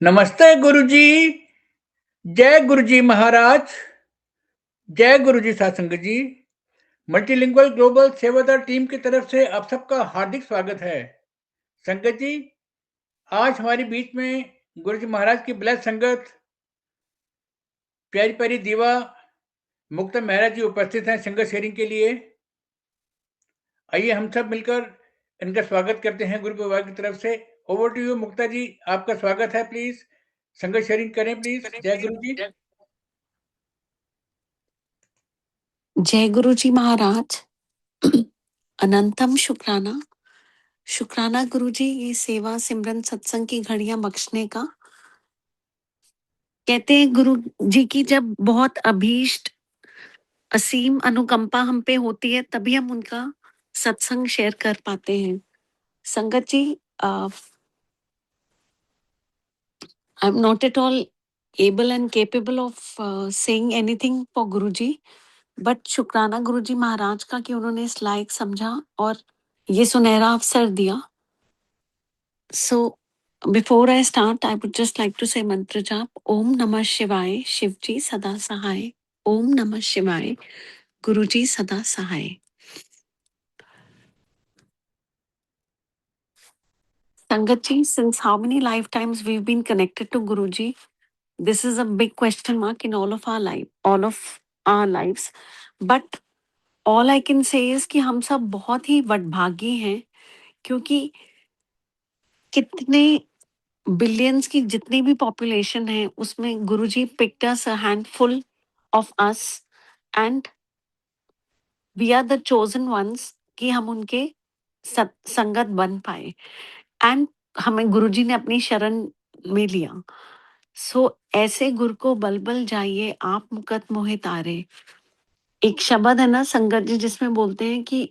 नमस्ते गुरुजी। जय गुरुजी महाराज। जय गुरुजी सत्संग जी। मल्टीलिंगुअल ग्लोबल सेवादार टीम की तरफ से आप सबका हार्दिक स्वागत है। संगत जी, आज हमारे बीच में गुरुजी महाराज की ब्लेस संगत प्यारी प्यारी दीवा मुक्ता मेहरा जी उपस्थित हैं संगत शेयरिंग के लिए। आइए हम सब मिलकर इनका स्वागत करते हैं गुरु विभाग की तरफ से। ओवर टू यू मुक्ता जी, आपका स्वागत है। प्लीज संगत शेयरिंग करें प्लीज। जय गुरु जी। जय गुरु जी महाराज। अनंतम शुक्राना। शुक्राना गुरु जी, ये सेवा सिमरन सत्संग की घड़ियां बख्शने का। कहते हैं गुरु जी की जब बहुत अभीष्ट असीम अनुकंपा हम पे होती है तभी हम उनका सत्संग शेयर कर पाते हैं। Sangat ji, I am not at all able and capable of saying anything for Guru ji, but शुक्राना गुरु जी महाराज का कि उन्होंने इस लायक समझा और ये सुनहरा अवसर दिया। So, before I start, I would just like to say mantra jap. Om Namah Shivaya, Shivji Sada Sahai. Om Namah Shivaya, Guruji Sada Sahai. Sangatji, since how many lifetimes we've been connected to Guruji? This is a big question mark in all of our lives. But all I can say is कि हम सब बहुत ही वडभागी हैं, क्योंकि कितने billions की जितनी भी पॉपुलेशन है उसमें गुरुजी picked us a handful of us and we are the chosen ones कि हम उनके संगत बन पाए एंड हमें गुरुजी ने अपनी शरण में लिया। सो ऐसे गुरु को बल बल जाइए आप मुकत मोहे तारे। एक शब्द है ना संगत जी जिसमें बोलते हैं कि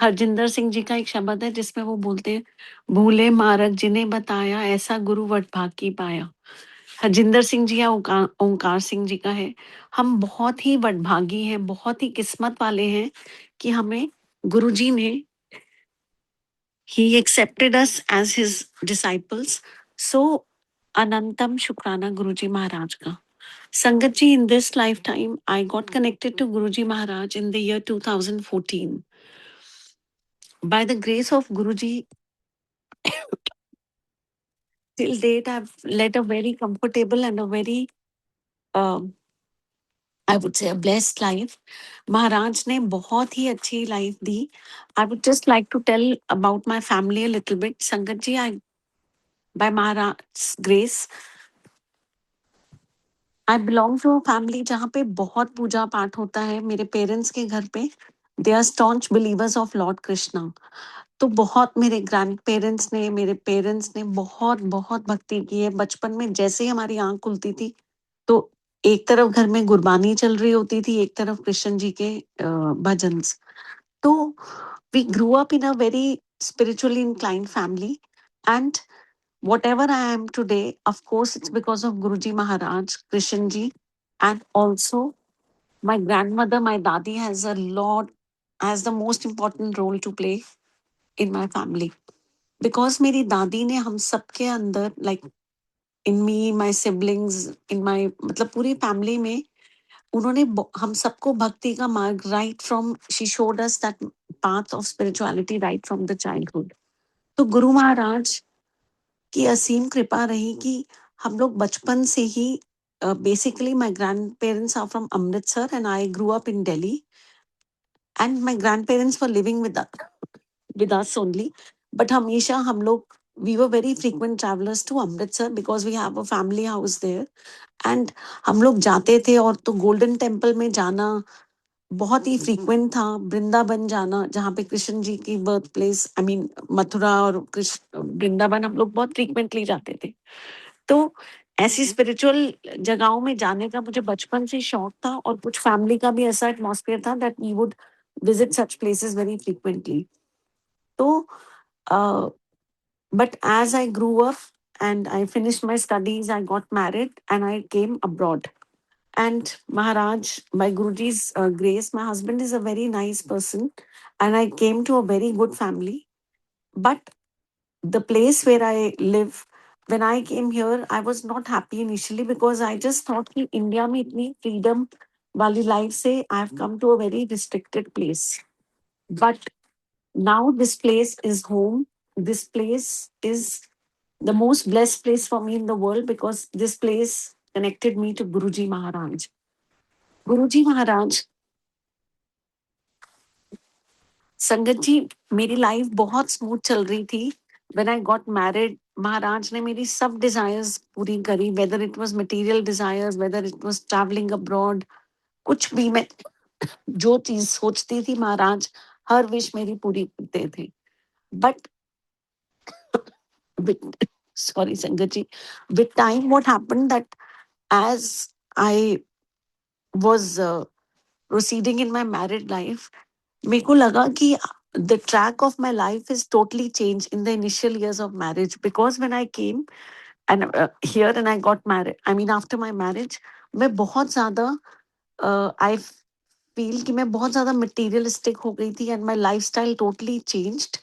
हरजिंदर सिंह जी का एक शब्द है जिसमें वो बोलते हैं, भूले मार्ग जिन्हें बताया ऐसा गुरु वडभागी पाया। हरजिंदर सिंह जी या ओंकार सिंह जी का है। हम बहुत ही वडभागी हैं, बहुत ही किस्मत वाले हैं कि हमें गुरुजी ने he accepted us as his disciples. So अनंतम शुक्राना गुरुजी महाराज का। संगत जी, in this lifetime I got connected to Guruji Maharaj in the year 2014. By the grace of Guruji, till date I've led a very comfortable and a very I would say a blessed life. Maharaj ने बहुत ही अच्छी life the. I would just like to tell about my family a little bit. Sangat ji, by Maharaj's grace, I belong to a family जहाँ पे बहुत पूजा पाठ होता है। मेरे पेरेंट्स के घर पे they are staunch believers of Lord Krishna. तो बहुत मेरे ग्रैंड पेरेंट्स ने, मेरे पेरेंट्स ने बहुत बहुत भक्ति की है। बचपन में जैसे ही हमारी आंख खुलती थी तो एक तरफ घर में गुरबानी चल रही होती थी, एक तरफ कृष्ण जी के भजन। तो we grew up in a very spiritually inclined family, and whatever I am today, of course, it's because of Guruji Maharaj, Krishan ji, and also my grandmother, my dadi has the most important role to play in my family. Because मेरी दादी ने हम सबके अंदर like in me, my siblings, in my मतलब पूरी family में उन्होंने हम सबको भक्ति का मार्ग right from she showed us that path of spirituality right from the childhood. तो गुरु महाराज की असीम कृपा रही कि हम लोग बचपन से ही basically my grandparents are from Amritsar and I grew up in Delhi and my grandparents were living with us only. But हमेशा हम लोग we were very frequent travelers to Amritsar because we have a family house there. And हम लोग जाते थे और तो golden temple में जाना बहुत ही फ्रीक्वेंट था। वृंदावन जाना जहाँ पे कृष्ण जी की birth place I mean Mathura और कृष्ण वृंदावन हम लोग बहुत फ्रीक्वेंटली जाते थे। तो ऐसी स्पिरिचुअल जगहों में जाने का मुझे बचपन से शौक था और कुछ फैमिली का भी ऐसा एटमॉस्फेयर था that we would visit such places very frequently. तो but as I grew up and I finished my studies, I got married and I came abroad. And Maharaj, by Guruji's grace, my husband is a very nice person and I came to a very good family. But the place where I live, when I came here, I was not happy initially because I just thought कि India में इतनी freedom वाली life से I've come to a very restricted place. But now this place is home. This place is the most blessed place for me in the world because this place connected me to Guruji Maharaj. Guruji Maharaj, संगत जी, मेरी life बहुत smooth चल रही थी. When I got married, महाराज ने मेरी सब desires पूरी करी, whether it was material desires, whether it was traveling abroad, कुछ भी मैं जो चीज सोचती थी महाराज हर विश मेरी पूरी करते थे. But with, sorry संगत जी, with time what happened that as I was proceeding in my married life, मेरे को लगा कि the track of my life is totally changed in the initial years of marriage because when I came and here and I got married, I mean after my marriage, मैं बहुत ज्यादा I feel कि मैं बहुत ज्यादा materialistic हो गई थी and my lifestyle totally changed.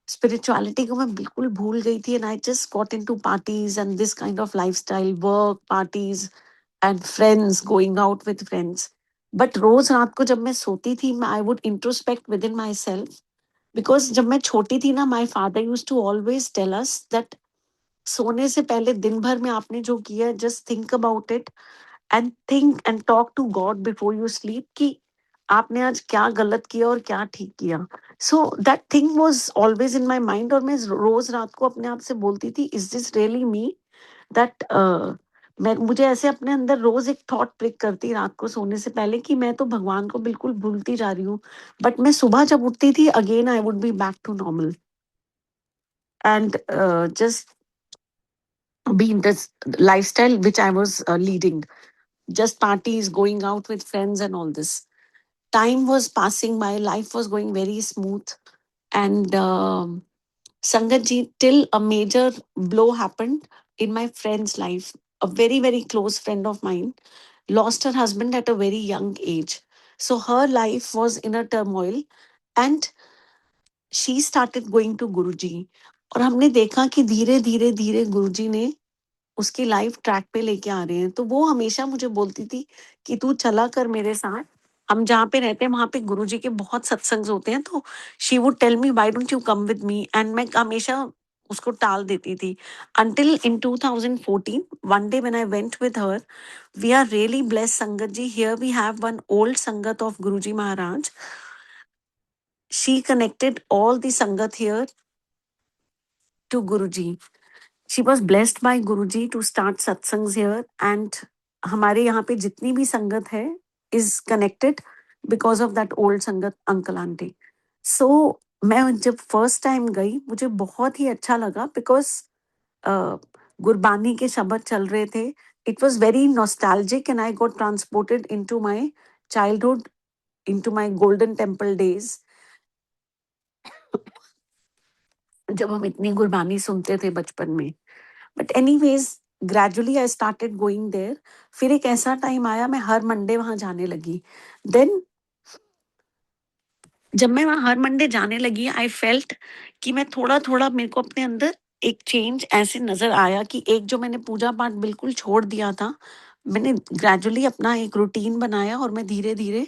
Spirituality को मैं बिल्कुल भूल गई थी and I just got into parties and this kind of lifestyle, work, parties and friends, going out with friends. But रोज रात को जब मैं सोती थी, I would introspect within myself because जब मैं छोटी थी ना, my father used to always tell us that सोने से पहले दिन भर में आपने जो किया, just think about it and think and talk to God before you sleep कि आपने आज क्या गलत किया और क्या ठीक किया. So that thing was always in my mind और मैं रोज रात को अपने आप से बोलती थी, is this really me? That मैं मुझे ऐसे अपने अंदर रोज एक थॉट प्रिक करती रात को सोने से पहले कि मैं तो भगवान को बिल्कुल भूलती जा रही हूँ. बट मैं सुबह जब उठती थी again I would be back to normal and just be in this lifestyle which I was leading, just parties, going out with friends, and all this. Time was passing by, life was going very smooth, and Sangat ji, till a major blow happened in my friend's life. A very, very close friend of mine lost her husband at a very young age. So her life was in a turmoil, and she started going to Guruji. और हमने देखा कि धीरे धीरे धीरे गुरुजी ने उसकी life track पे लेके आ रहे हैं. तो वो हमेशा मुझे बोलती थी कि तू चला कर मेरे साथ. हम जहाँ पे रहते हैं वहां पे गुरुजी के बहुत सत्संग होते हैं. तो she would tell me why don't you come with me, and मैं हमेशा उसको टाल देती थी. until in 2014 one day when I went with her, we are really blessed sangat ji. Here we have one old sangat of Guruji Maharaj. She connected all the sangat here to Guruji. She was blessed by Guruji to start satsangs here, and हमारे यहाँ पे जितनी भी संगत है is connected because of that old संगत uncle auntie. So मैं जब first time गई मुझे बहुत ही अच्छा लगा because गुरबानी के शब्द चल रहे थे. It was very nostalgic and I got transported into my childhood, into my golden temple days. जब हम इतनी गुरबानी सुनते थे बचपन में. But anyways gradually I started going there. फिर एक ऐसा टाइम आया मैं हर मंडे वहां जाने लगी. देन जब मैं वहां हर मंडे जाने लगी आई फेल्ट कि मैं थोड़ा थोड़ा मेरे को अपने अंदर एक चेंज ऐसे नजर आया कि एक जो मैंने पूजा पाठ बिल्कुल छोड़ दिया था, मैंने ग्रेजुअली अपना एक रूटीन बनाया और मैं धीरे धीरे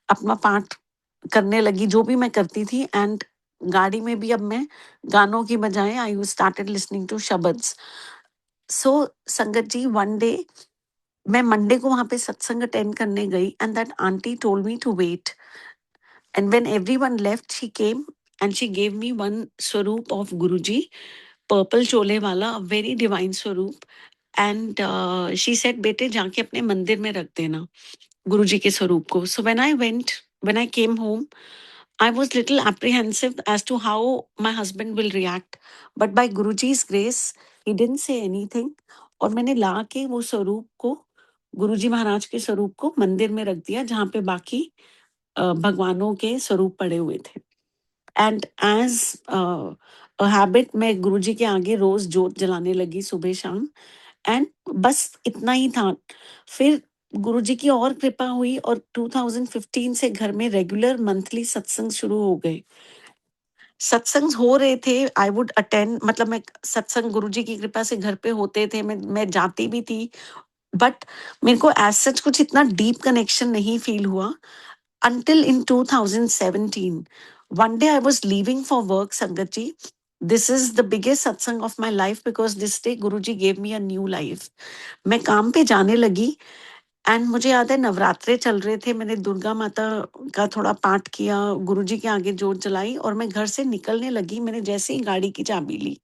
अपना पाठ करने लगी जो भी मैं करती थी. एंड गाड़ी में भी अब मैं गानों की बजाय आई स्टार्टेड लिसनिंग टू शब्द्स. So Sangat ji, one day मैं मंडे को वहां पे सत्संग अटेंड करने गई and that aunty told me to wait. And when everyone left she came and she gave me one स्वरूप ऑफ गुरुजी, पर्पल चोले वाला, वेरी डिवाइन स्वरूप. एंड शी सेड बेटे जाके अपने मंदिर में रख देना गुरुजी के स्वरूप को. So when I came home, I was little apprehensive as to how my husband will react, but by Guruji's grace, he didn't say anything. और मैंने ला के वो स्वरूप को, गुरुजी महाराज के स्वरूप को मंदिर में रख दिया जहाँ पे बाकी भगवानों के स्वरूप पड़े हुए थे. एंड एज हैबिट मैं गुरुजी के आगे रोज जोत जलाने लगी सुबह शाम. एंड बस इतना ही था. फिर गुरुजी की और कृपा हुई और 2015 से घर में रेगुलर मंथली सत्संग शुरू हो गए. सत्संग हो रहे थे, आई वुड अटेंड, मतलब मैं सत्संग गुरुजी की कृपा से घर पे होते थे, मैं जाती भी थी, बट मेरे को एज सच कुछ इतना डीप कनेक्शन नहीं फील हुआ until in 2017. One day I was leaving for work, Sangat ji. This is the biggest satsang of my life because this day Guruji gave me a new life. मैं काम पे जाने लगी and मुझे याद है नवरात्रे चल रहे थे, मैंने दुर्गा माता का थोड़ा पाठ किया, गुरुजी के आगे जोत जलाई और मैं घर से निकलने लगी। मैंने जैसे ही गाड़ी की चाबी ली,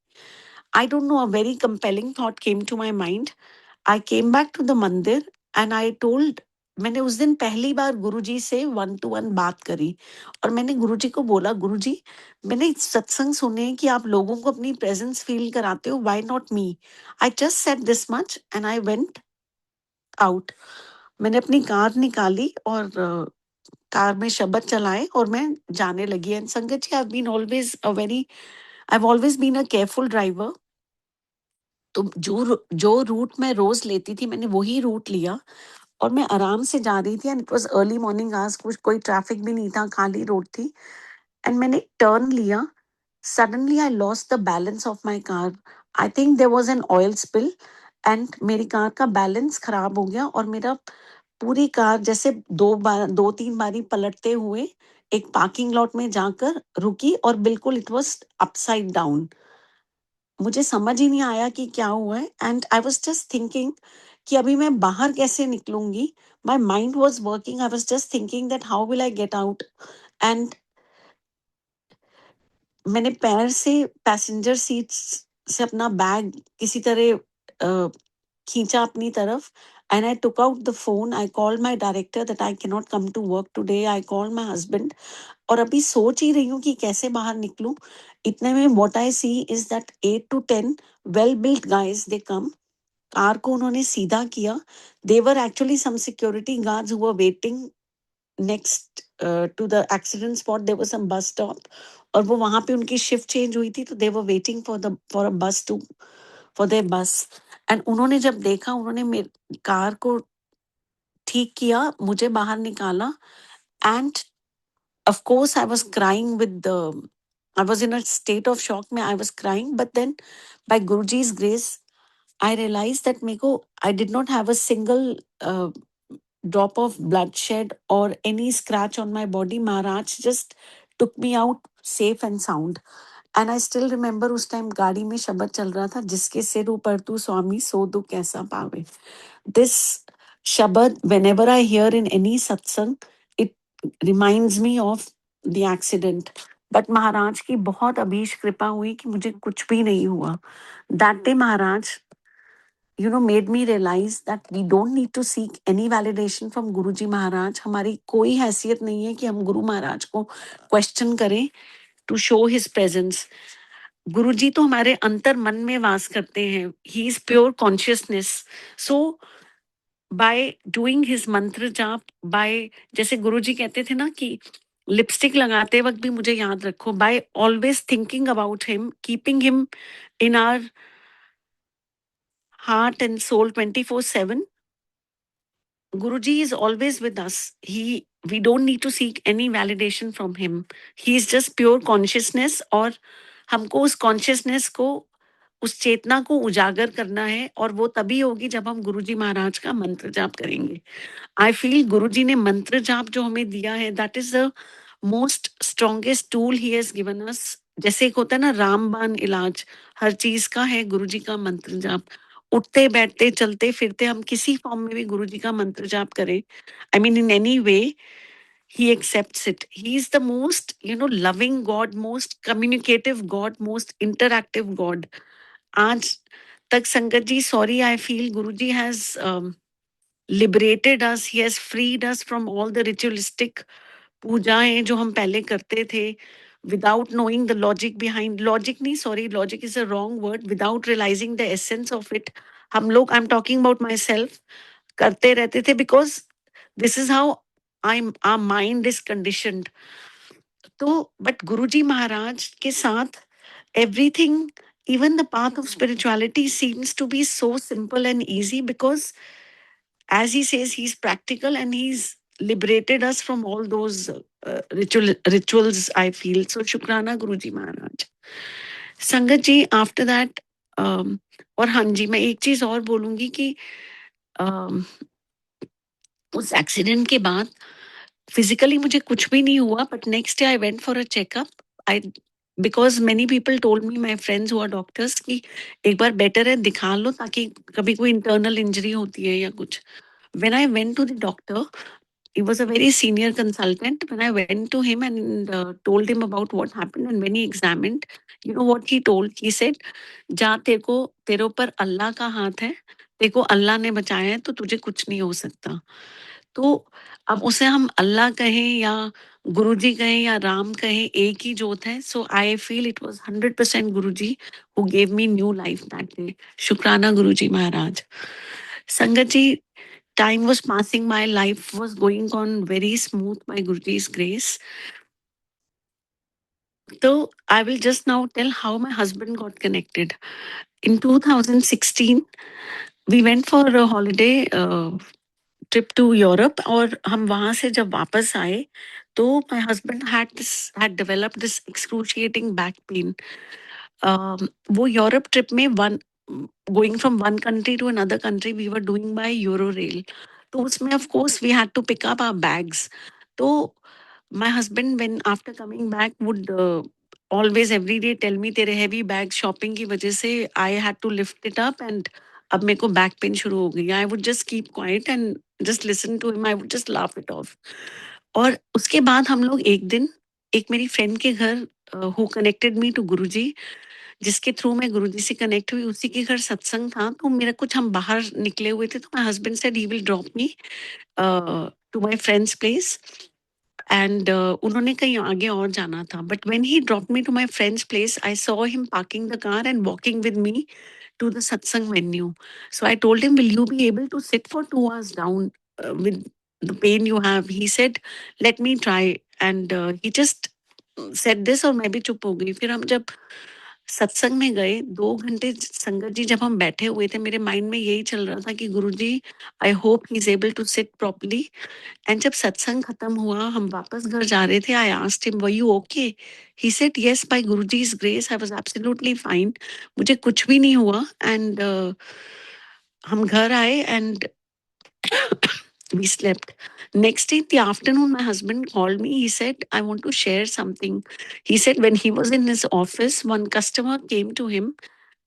I don't know, a very compelling thought came to my mind. I came back to the mandir and I told, मैंने उस दिन पहली बार गुरुजी से वन टू वन बात करी और मैंने गुरुजी को बोला, गुरुजी मैंने सत्संग सुने कि आप लोगों को अपनी प्रेजेंस फील कराते हो, why not me? I just said this much and I went out. मैंने अपनी कार निकाली और कार में शब्द चलाए और मैं जाने लगी। And sangat ji, I have always been a careful driver. तो जो रूट मैं रोज लेती थी मैंने वही रूट लिया और मैं आराम से जा रही थी and it was early morning hours, कुछ कोई ट्रैफिक भी नहीं था, खाली रोड थी एंड मैंने टर्न लिया। Suddenly I lost the balance of my car. I think there was an oil spill and मेरी कार का बैलेंस खराब हो गया और मेरा पूरी कार जैसे दो तीन बारी पलटते हुए एक पार्किंग लॉट में जाकर रुकी और बिल्कुल इट वाज अपसाइड डाउन। मुझे समझ ही नहीं आया कि क्या हुआ है and I was just thinking कि अभी मैं बाहर कैसे निकलूंगी। My mind was working, I was just thinking that how will I get out. And मैंने पैर से पैसेंजर सीट से अपना बैग किसी तरह खींचा अपनी तरफ and I took out the phone. I called my director that I can not come to work today. I called my husband और अभी सोच ही रही हूँ कि कैसे बाहर निकलूं। इतने में what I see is that 8 to 10 well built guys they come. Car को उन्होंने सीधा किया। They were actually some security guards who were waiting next to the accident spot. There was some bus stop और वो वहां पे उनकी shift change हुई थी, तो दे वर वेटिंग फॉर अ बस टू फॉर देयर बस। एंड उन्होंने जब देखा, उन्होंने मेरी कार को ठीक किया, मुझे बाहर निकाला and of course I was crying with the, I was in a state of shock में I was crying, but then by Guruji's grace I realized that मेरे को I did not have a single uh, drop of bloodshed or any scratch on my body. Maharaj just took me out safe and sound. And I still remember उस time गाड़ी में शब्द चल रहा था, जिसके सिर ऊपर तू स्वामी सो दुख कैसा पावे। This Shabad, whenever I hear in any satsang, it reminds me of the accident. But महाराज की बहुत अभीश कृपा हुई कि मुझे कुछ भी नहीं हुआ। That day Maharaj, you know, made me realize that we don't need to seek any validation from Guruji Maharaj. हमारी कोई हैसियत नहीं है कि हम गुरु महाराज को क्वेश्चन करें to show his presence. गुरुजी तो हमारे अंतर मन में वास करते हैं। He is pure consciousness. So by doing his मंत्र जाप, by, जैसे गुरुजी कहते थे ना कि लिपस्टिक लगाते वक्त भी मुझे याद रखो, by always thinking about him, keeping him in our heart and soul 24/7. Guruji is always with us. We don't need to seek any validation from him. He is just pure consciousness और हमको उस consciousness को, उस चेतना को उजागर करना है और वो तभी होगी जब हम गुरुजी महाराज का मंत्र जाप करेंगे। आई फील गुरुजी ने मंत्र जाप जो हमें दिया है, that is the most strongest tool he has given us. जैसे एक होता है ना रामबाण इलाज, हर चीज का है गुरुजी का मंत्र जाप। उठते बैठते चलते फिरते हम किसी फॉर्म में भी गुरुजी का मंत्र जाप करें, I mean in any way, he accepts it. He is the most, you know, loving God, most communicative God, most interactive God. आज तक संगत जी, sorry, I feel Guruji has liberated us. He has freed us from all the ritualistic पूजाएं जो हम पहले करते थे without knowing the logic behind. Logic नहीं, sorry, logic is a wrong word. Without realizing the essence of it, हम लोग, I'm talking about myself, करते रहते थे because this is how our mind is conditioned. तो but Guruji Maharaj के साथ everything, even the path of spirituality seems to be so simple and easy because, as he says, he's practical and he's liberated us from all those rituals I feel. So शुक्राना गुरुजी महाराज. संगत जी, after that और हाँ जी, मैं एक चीज और बोलूंगी कि उस एक्सीडेंट के बाद फिजिकली मुझे कुछ भी नहीं हुआ, but next day I went for a checkup. I because many people told me, my friends who are doctors, कि एक बार बेटर है दिखा लो, ताकि कभी कोई इंटरनल इंजरी होती है या कुछ. When I went to the doctor, he was a very senior consultant. When I went to him and told him about what happened, and when he examined, you know what he told? He said, "जा तेरे ऊपर अल्लाह का हाथ है, तेरे को अल्लाह ने बचाया है, तो तुझे कुछ नहीं हो सकता." तो अब उसे हम अल्लाह कहें या गुरुजी कहें या राम कहें, एक ही जोत है. So I feel it was 100% Guruji who gave me new life that day. शुक्राना गुरुजी महाराज. संगत जी, time was passing, my life was going on very smooth by Guruji's grace. So I will just now tell how my husband got connected. In 2016, we went for a holiday trip to Europe, और हम वहां से जब वापस आए तो my husband had developed this excruciating back pain. वो Europe trip में going from one country to another country we were doing by Euro rail. तो उसमें of course we had to pick up our bags. तो my husband when after coming back would always every day tell me, तेरे heavy bag shopping की वजह से I had to lift it up, and अब मेरे को back pain शुरू हो गई. I would just keep quiet and just listen to him. I would just laugh it off. और उसके बाद हम लोग एक दिन एक मेरी फ्रेंड के घर, हु कनेक्टेड मी टू गुरुजी, जिसके थ्रू मैं गुरुजी से कनेक्ट हुई, उसी के घर सत्संग था. तो मेरा कुछ हम बाहर निकले हुए थे, तो my husband said he will drop me to my friend's place, and उन्होंने कहीं आगे और जाना था. But when he drop me to my friend's place, I saw him parking the car and walking with me to the satsang venue. So I told him, will you be able to sit for 2 hours down with the pain you have? He said, let me try. And he just said this, और मैं भी चुप हो गई. फिर हम जब सत्संग में गए, 2 घंटे संगत जी जब हम बैठे हुए थे, मेरे माइंड में यही चल रहा था कि Guruji, I hope he is able to sit properly. And जब सत्संग खत्म हुआ, हम वापस घर जा रहे थे, I asked him, were you okay? He said, yes, by Guruji's grace I was absolutely fine. मुझे कुछ भी नहीं हुआ. एंड हम घर आए and we slept. Next day in the afternoon, my husband called me. He said, I want to share something. He said when he was in his office, one customer came to him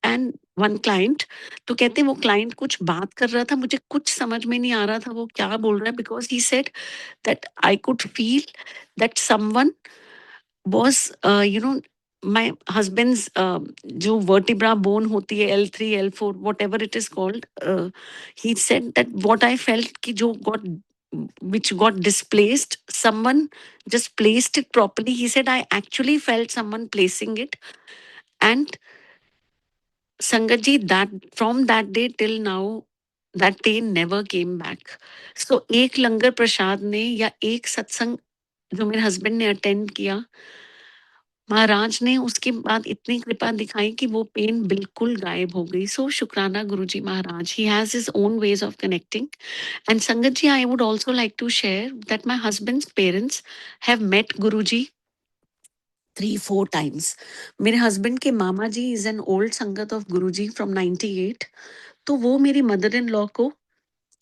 and one client. तो कहते वो client कुछ बात कर रहा था, मुझे कुछ समझ में नहीं आ रहा था वो क्या बोल रहा है, because he said that I could feel that someone was, my husband's जो vertebra bone होती है, L3, L4, whatever it is called, he said that what I felt कि जो which got displaced, someone just placed it properly. He said, I actually felt someone placing it. And Sangat ji, that from that day till now, that pain never came back. So एक लंगर प्रसाद ने या एक सत्संग जो मेरे husband ने attend किया, महाराज ने उसके बाद इतनी कृपा दिखाई कि वो पेन बिल्कुल गायब हो गई. So shukrana Guruji Maharaj. He has his own ways of connecting. And sangat ji, I would also like to share that my husband's parents have met Guruji 3-4 times. मेरे हस्बैंड के मामा जी is an old sangat of Guruji from 98. तो वो मेरी मदर इन लॉ को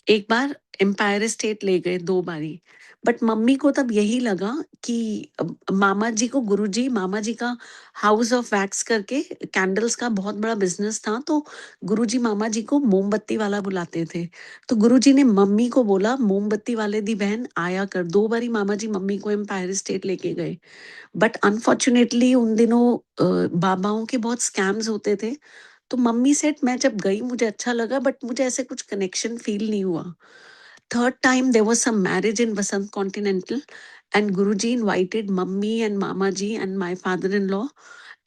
एक बार empire state ले गए 2 बारी. बट मम्मी को तब यही लगा कि मामा जी को गुरुजी, मामा जी का हाउस ऑफ वैक्स करके कैंडल्स का बहुत बड़ा बिजनेस था, तो गुरुजी मामा जी को मोमबत्ती वाला बुलाते थे. तो गुरुजी ने मम्मी को बोला, मोमबत्ती वाले दी बहन आया कर. 2 बारी मामा जी मम्मी को एम्पायर स्टेट लेके गए. बट अनफॉर्चुनेटली उन दिनों बाबाओं के बहुत स्कैम्स होते थे. तो मम्मी सेड, मैं जब गई मुझे अच्छा लगा, बट मुझे ऐसे कुछ कनेक्शन फील नहीं हुआ. Third time there was some marriage in Vasant continental, and Guruji invited mummy and mama ji and my father in law,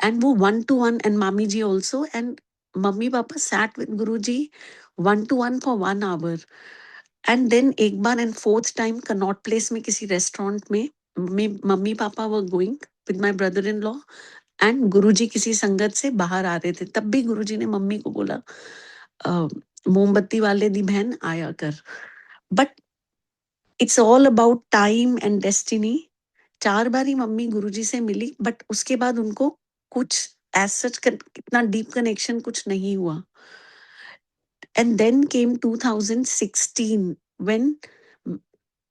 and वो 1-to-1, and mami ji also, and mummy papa sat with Guruji 1-to-1 for 1 hour. And then एक बार and fourth time Connaught Place में किसी restaurant में mummy papa were going with my brother in law, and Guruji किसी संगत से बाहर आ रहे थे. तब भी गुरुजी ने मम्मी को बोला, मोमबत्ती वाले दी बहन आया कर. But it's all about time and destiny. 4 बार ही मम्मी गुरुजी से मिली, बट उसके बाद उनको कुछ एज़ सच इतना डीप कनेक्शन कुछ नहीं हुआ। And then came 2016 when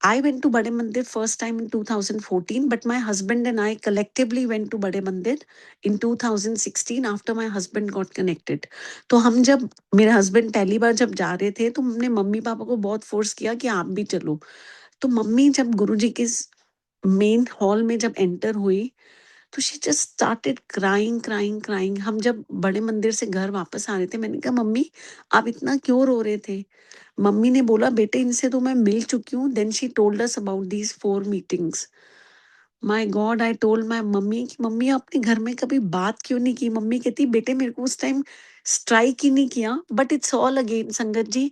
I went to Bade Mandir first time in 2014, but my husband and I collectively went to Bade Mandir in 2016 after my husband got connected. तो हम जब मेरे husband पहली बार जब जा रहे थे तो हमने मम्मी पापा को बहुत फोर्स किया कि आप भी चलो। तो मम्मी जब गुरुजी के मेन हॉल में जब एंटर हुई तो she just started crying crying crying. हम जब बड़े मंदिर से घर वापस आ रहे थे, मैंने कहा मम्मी आप इतना क्यों रो रहे थे? मम्मी ने बोला बेटे इनसे तो मैं मिल चुकी हूँ। Then she told us about these 4 meetings. My God, I told my mummy कि मम्मी आपने घर में कभी बात क्यों नहीं की? मम्मी कहती बेटे मेरे को उस टाइम स्ट्राइक ही नहीं किया। But it's all again sangat ji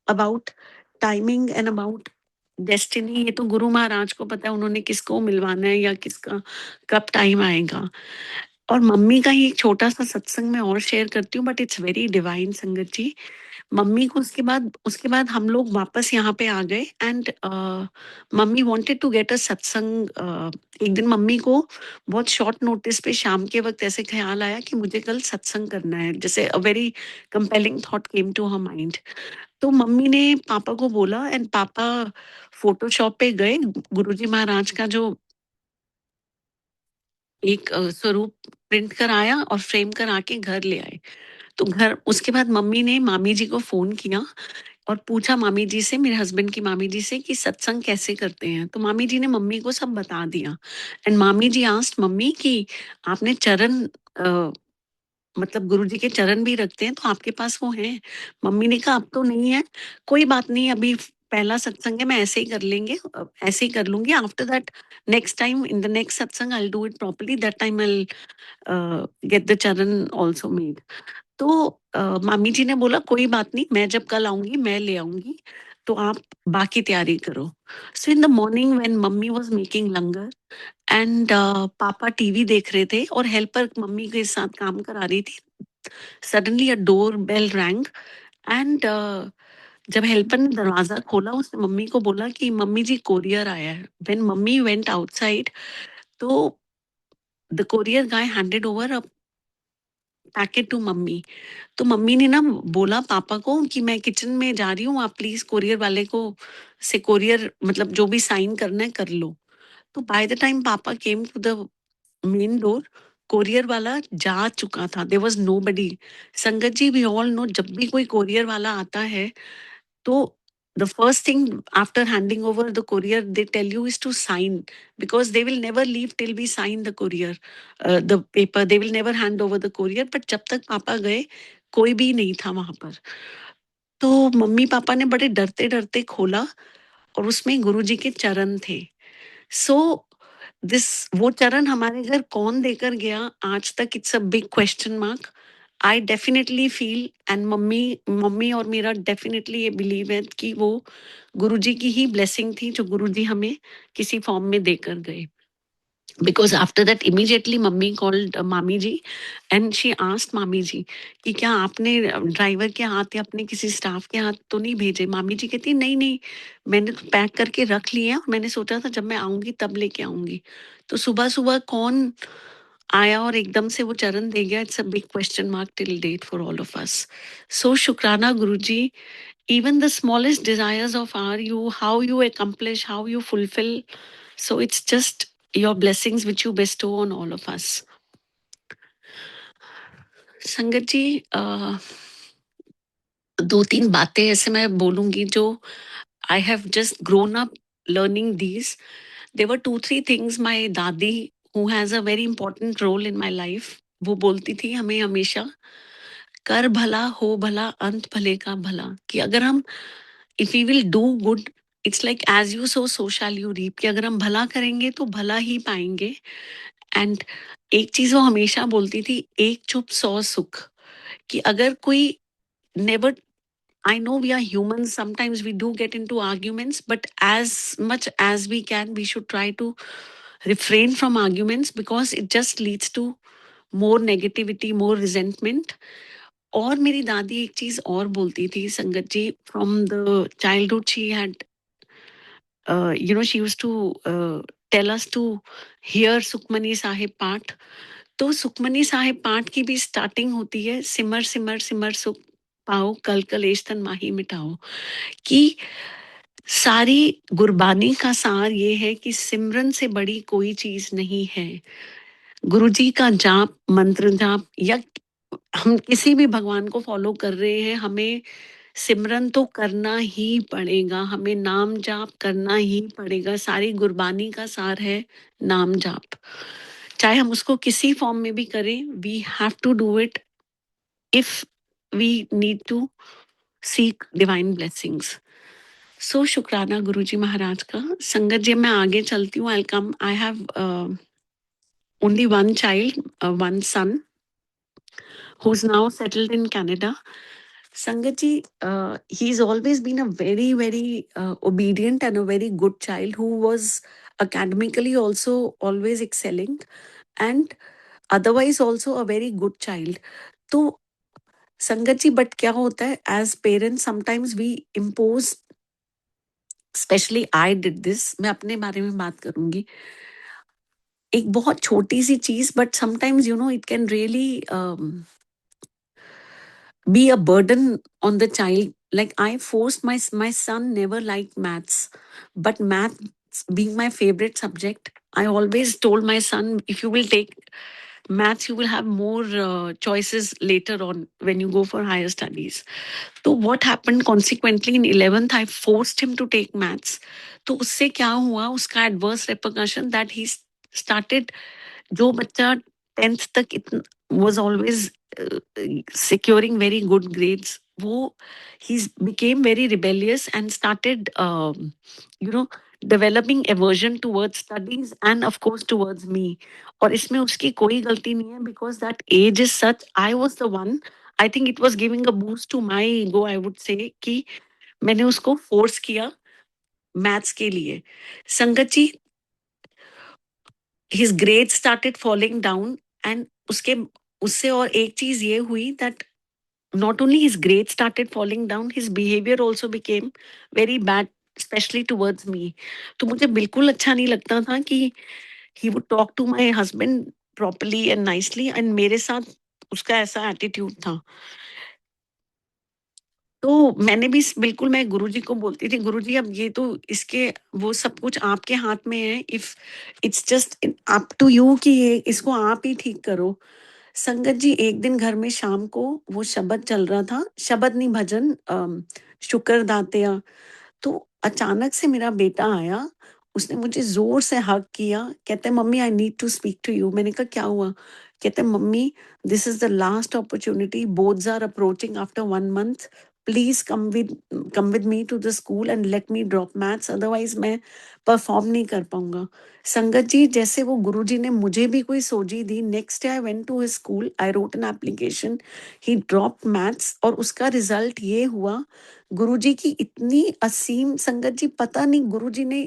about timing and about destiny. ये तो गुरु महाराज को पता है उन्होंने किसको मिलवाना है या किसका कब टाइम आएगा। और मम्मी का ही एक छोटा-सा सत्संग मैं और शेयर करती हूँ, बट इट्स वेरी डिवाइन संगत जी। मम्मी को उसके बाद हम लोग वापस यहाँ पे आ गए and mummy wanted to get a satsang. एक दिन मम्मी को बहुत शॉर्ट नोटिस पे शाम के वक़्त ऐसे ख़्याल आया कि मुझे कल सत्संग करना है। जैसे a very compelling thought came to her mind. तो मम्मी ने पापा को बोला एंड पापा फ़ोटोशॉप पे गए, गुरुजी महाराज का जो एक स्वरूप प्रिंट कराया और फ्रेम करा के घर ले आए। तो घर उसके बाद मम्मी ने मामी जी को फ़ोन किया और पूछा मामी जी से, मेरे हस्बैंड की मामी जी से कि सत्संग कैसे करते हैं? तो मामी जी ने मम्मी को सब बता दिया and mami ji asked mummy कि आपने चरण मतलब गुरुजी के चरण भी रखते हैं तो आपके पास वो हैं? मम्मी ने कहा अब तो नहीं है, कोई बात नहीं अभी पहला सत्संग है मैं ऐसे ही कर लेंगे ऐसे ही कर लूँगी। After that next time in the next satsang I will do it properly, that time I will get the charan also made. तो मामी जी ने बोला कोई बात नहीं, मैं जब कल आऊँगी मैं ले आऊँगी, तो आप बाकी तैयारी करो। So in the morning when mummy was making langar and papa TV देख रहे थे और हेल्पर मम्मी के साथ काम करा रही थी। Suddenly a door bell rang and जब हेल्पर ने दरवाजा खोला उसने मम्मी को बोला कि मम्मी जी कोरियर आया है। व्हेन मम्मी वेंट आउटसाइड तो the courier guy handed over a packet to mummy. तो मम्मी ने ना बोला पापा को कि मैं किचन में जा रही हूँ, आप प्लीज कोरियर वाले को से कोरियर मतलब जो भी साइन करना है कर लो। तो bye the time papa came to the main door, courier वाला जा चुका था। There was nobody. Sangat ji we all know जब भी कोई कोरियर वाला आता है तो the first thing after handing over the courier they tell you is to sign, because they will never leave till we sign the courier, the paper they will never hand over the courier। but जब तक पापा गए कोई भी नहीं था वहां पर। तो मम्मी पापा ने बड़े डरते डरते खोला और उसमें गुरुजी के चरण थे। सो दिस वो चरण हमारे घर कौन देकर गया आज तक it's a big question mark. I definitely feel and mummy mummy और मेरा डेफिनेटली ये बिलीव है कि वो गुरुजी की ही ब्लेसिंग थी जो गुरुजी हमें किसी फॉर्म में देकर गए। Because after that immediately mummy called मामी जी एंड शी आस्क्ड मामी जी कि क्या आपने ड्राइवर के हाथ या अपने किसी स्टाफ के हाथ तो नहीं भेजे? मामी जी कहती नहीं नहीं, मैंने तो पैक करके रख लिए हैं और मैंने सोचा था जब मैं आऊंगी तब लेके आऊंगी। तो सुबह सुबह कौन आया और एकदम से वो चरण दे गया? It's a big question mark till date for all of us. So shukrana Guruji. Even the smallest desires of our you, how you accomplish, how you fulfill, so it's just your blessings which you bestow on all of us। संगत जी दो तीन बातें ऐसे मैं बोलूंगी जो I have just grown up learning these. There were 2-3 things my dadi who has a very important role in my life वो बोलती थी हमें हमेशा, कर भला हो भला अंत भले का भला। कि अगर हम if we will do good it's like as you sow so shall you reap. कि अगर हम भला करेंगे तो भला ही पाएंगे। एंड एक चीज वो हमेशा बोलती थी, एक चुप सौ सुख। कि अगर कोई never, I know we are humans, sometimes we do get into arguments, but as much as we can we should try to refrain from arguments because it just leads to more negativity, more resentment। और मेरी दादी एक चीज और बोलती थी sangat ji, from the childhood she had you know she used to tell us to hear Sukhmani Sahib पाठ. तो सुखमनी साहिब पाठ की भी स्टार्टिंग होती है सिमर सिमर सिमर सुख पाओ कल कलेश तन माही मिटाओ, कि सारी गुरबानी का सार ये है कि सिमरन से बड़ी कोई चीज नहीं है. गुरुजी का जाप, मंत्र जाप, या हम किसी भी भगवान को फॉलो कर रहे हैं, हमें सिमरन तो करना ही पड़ेगा, हमें नाम जाप करना ही पड़ेगा. सारी गुरबानी का सार है नाम जाप. चाहे हम उसको किसी फॉर्म में भी करें, we have to do it if we need to seek divine blessings. So shukrana Guruji Maharaj का. संगत जी, मैं आगे चलती हूँ. I come, I have only one child, one son, who's now settled in Canada. Sangatji, he's always been a very, very obedient and a very good child who was academically also always excelling and otherwise also a very good child. तो sangat ji, but क्या होता है, as parents sometimes we impose, specially I did this, मैं अपने बारे में बात करूंगी, एक बहुत छोटी सी चीज, but sometimes you know it can really be a burden on the child. Like I forced my son never liked maths, but maths being my favorite subject, I always told my son, if you will take maths, you will have more choices later on when you go for higher studies. So what happened consequently in 11th, I forced him to take maths. तो उससे क्या हुआ, उसका adverse repercussion that he started, जो बच्चा 10th तक was always securing very good grades, वो he became very rebellious and started you know developing aversion towards studies and of course towards me. और इसमें उसकी कोई गलती नहीं है, because that age is such. I was the one, I think it was giving a boost to my ego, I would say, कि मैंने उसको फोर्स किया मैथ्स के लिए. संगत जी, his grades started falling down, and उससे और एक चीज ये हुई that not only his grades started falling down, his behavior also became very bad, especially towards me. तो मुझे बिल्कुल अच्छा नहीं लगता था कि he would talk to my husband properly and nicely, and मेरे साथ उसका ऐसा एटीट्यूड था. तो मैंने भी बिल्कुल, मैं गुरुजी को बोलती थी, गुरुजी अब ये तो इसके वो सब कुछ आपके हाथ में है, if it's just up to you कि ये इसको आप ही ठीक करो. संगत जी, एक दिन घर में शाम को वो शबद चल रहा था, शबद नहीं भजन, शुक्र दातिया. तो अचानक से मेरा बेटा आया, उसने मुझे जोर से हग किया, कहते mummy I need to speak to you. मैंने कहा क्या हुआ? कहते mummy, this is the last opportunity, boards are approaching after 1 month, please come with me to the school and let me drop maths, otherwise मैं perform नहीं कर पाऊंगा. संगत जी, जैसे वो गुरुजी ने मुझे भी कोई सोजी दी, next day I went to his school, I wrote an application, he drop maths, और उसका रिजल्ट ये हुआ. गुरुजी की इतनी असीम, संगत जी पता नहीं गुरुजी ने,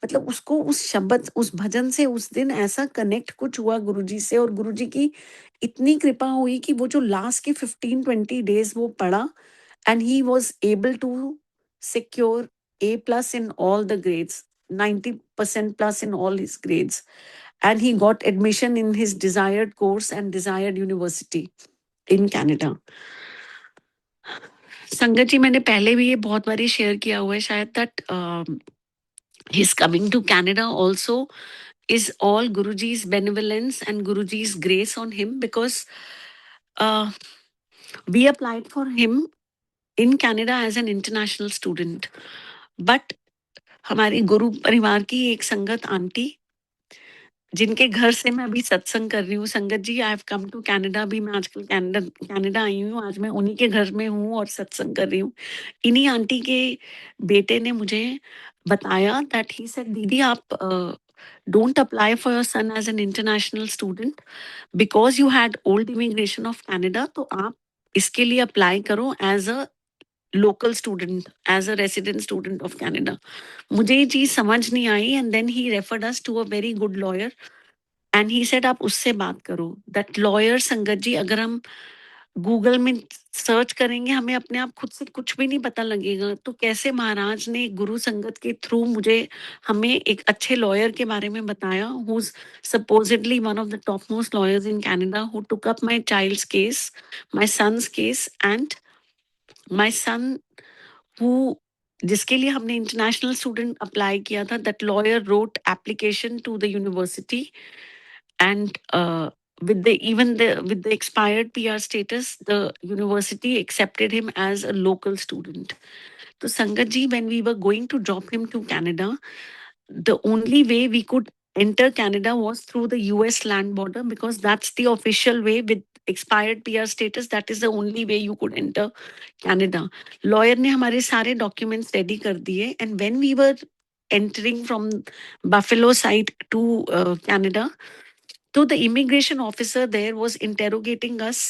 मतलब उसको उस शब्द, उस भजन से उस दिन ऐसा कनेक्ट कुछ हुआ गुरुजी से, और गुरुजी की इतनी कृपा हुई कि वो जो लास्ट के 15-20 days वो पढ़ा, and he was able to secure A+ in all the grades, 90% plus in all his grades, and he got admission in his desired course and desired university in Canada. संगत जी, मैंने पहले भी ये बहुत बारी शेयर किया हुआ है शायद, that his coming to Canada also is all Guruji's benevolence and Guruji's grace on him, because we applied for him in Canada as an international student. But हमारी गुरु परिवार की एक संगत आंटी, जिनके घर से मैं अभी सत्संग कर रही हूँ, sangat ji, I have come to Canada. भी मैं आजकल कनाडा आई हूँ, आज मैं उन्हीं के घर में हूँ और सत्संग कर रही हूँ. इन्हीं आंटी के बेटे ने मुझे बताया दैट ही सेड, दीदी आप don't apply for your son as an international student because you had old immigration of Canada, तो आप इसके लिए अप्लाई करो as a local student, as a resident student of Canada. मुझे ये चीज समझ नहीं आई, and then he referred us to a very good lawyer, and he said आप उससे बात करो. दैट लॉयर, संगत जी, अगर हम गूगल में सर्च करेंगे, हमें अपने आप खुद से कुछ भी नहीं पता लगेगा। तो कैसे महाराज ने गुरु संगत के थ्रू हमें एक अच्छे लॉयर के बारे में बताया, who is supposedly one of the topmost lawyers in Canada, who took up my child's case, my son's case, and my son who जिसके लिए हमने इंटरनेशनल स्टूडेंट अप्लाई किया था, that lawyer wrote application to the university, and with the expired PR status, the university accepted him as a local student. So Sangat ji, when we were going to drop him to Canada, the only way we could enter Canada was through the US land border, because that's the official way. With expired PR status, that is the only way you could enter Canada. Lawyer ने हमारे सारे documents ready कर दिए, and when we were entering from Buffalo side to Canada, so the immigration officer there was interrogating us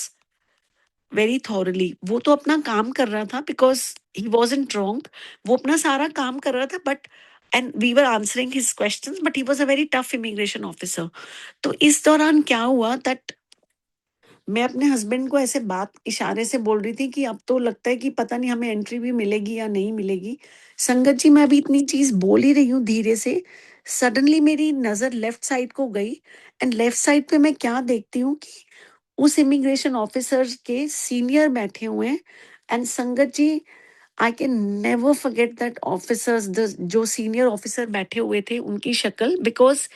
very thoroughly. वो तो अपना काम कर रहा था, because he wasn't wrong. वो अपना सारा काम कर रहा था, but and we were answering his questions, but he was a very tough immigration officer. तो इस दौरान क्या हुआ that मैं अपने हस्बैंड को ऐसे बात इशारे से बोल रही थी कि अब तो लगता है कि पता नहीं हमें एंट्री भी मिलेगी या नहीं मिलेगी। संगत जी, मैं अभी इतनी चीज बोल ही रही हूँ धीरे से, सडनली मेरी नजर लेफ्ट साइड को गई, एंड लेफ्ट साइड पे मैं क्या देखती हूँ कि उस इमिग्रेशन ऑफिसर के सीनियर बैठे हुए हैं। And sangat ji, I can never forget that officers, जो सीनियर ऑफिसर बैठे हुए थे उनकी शक्ल, because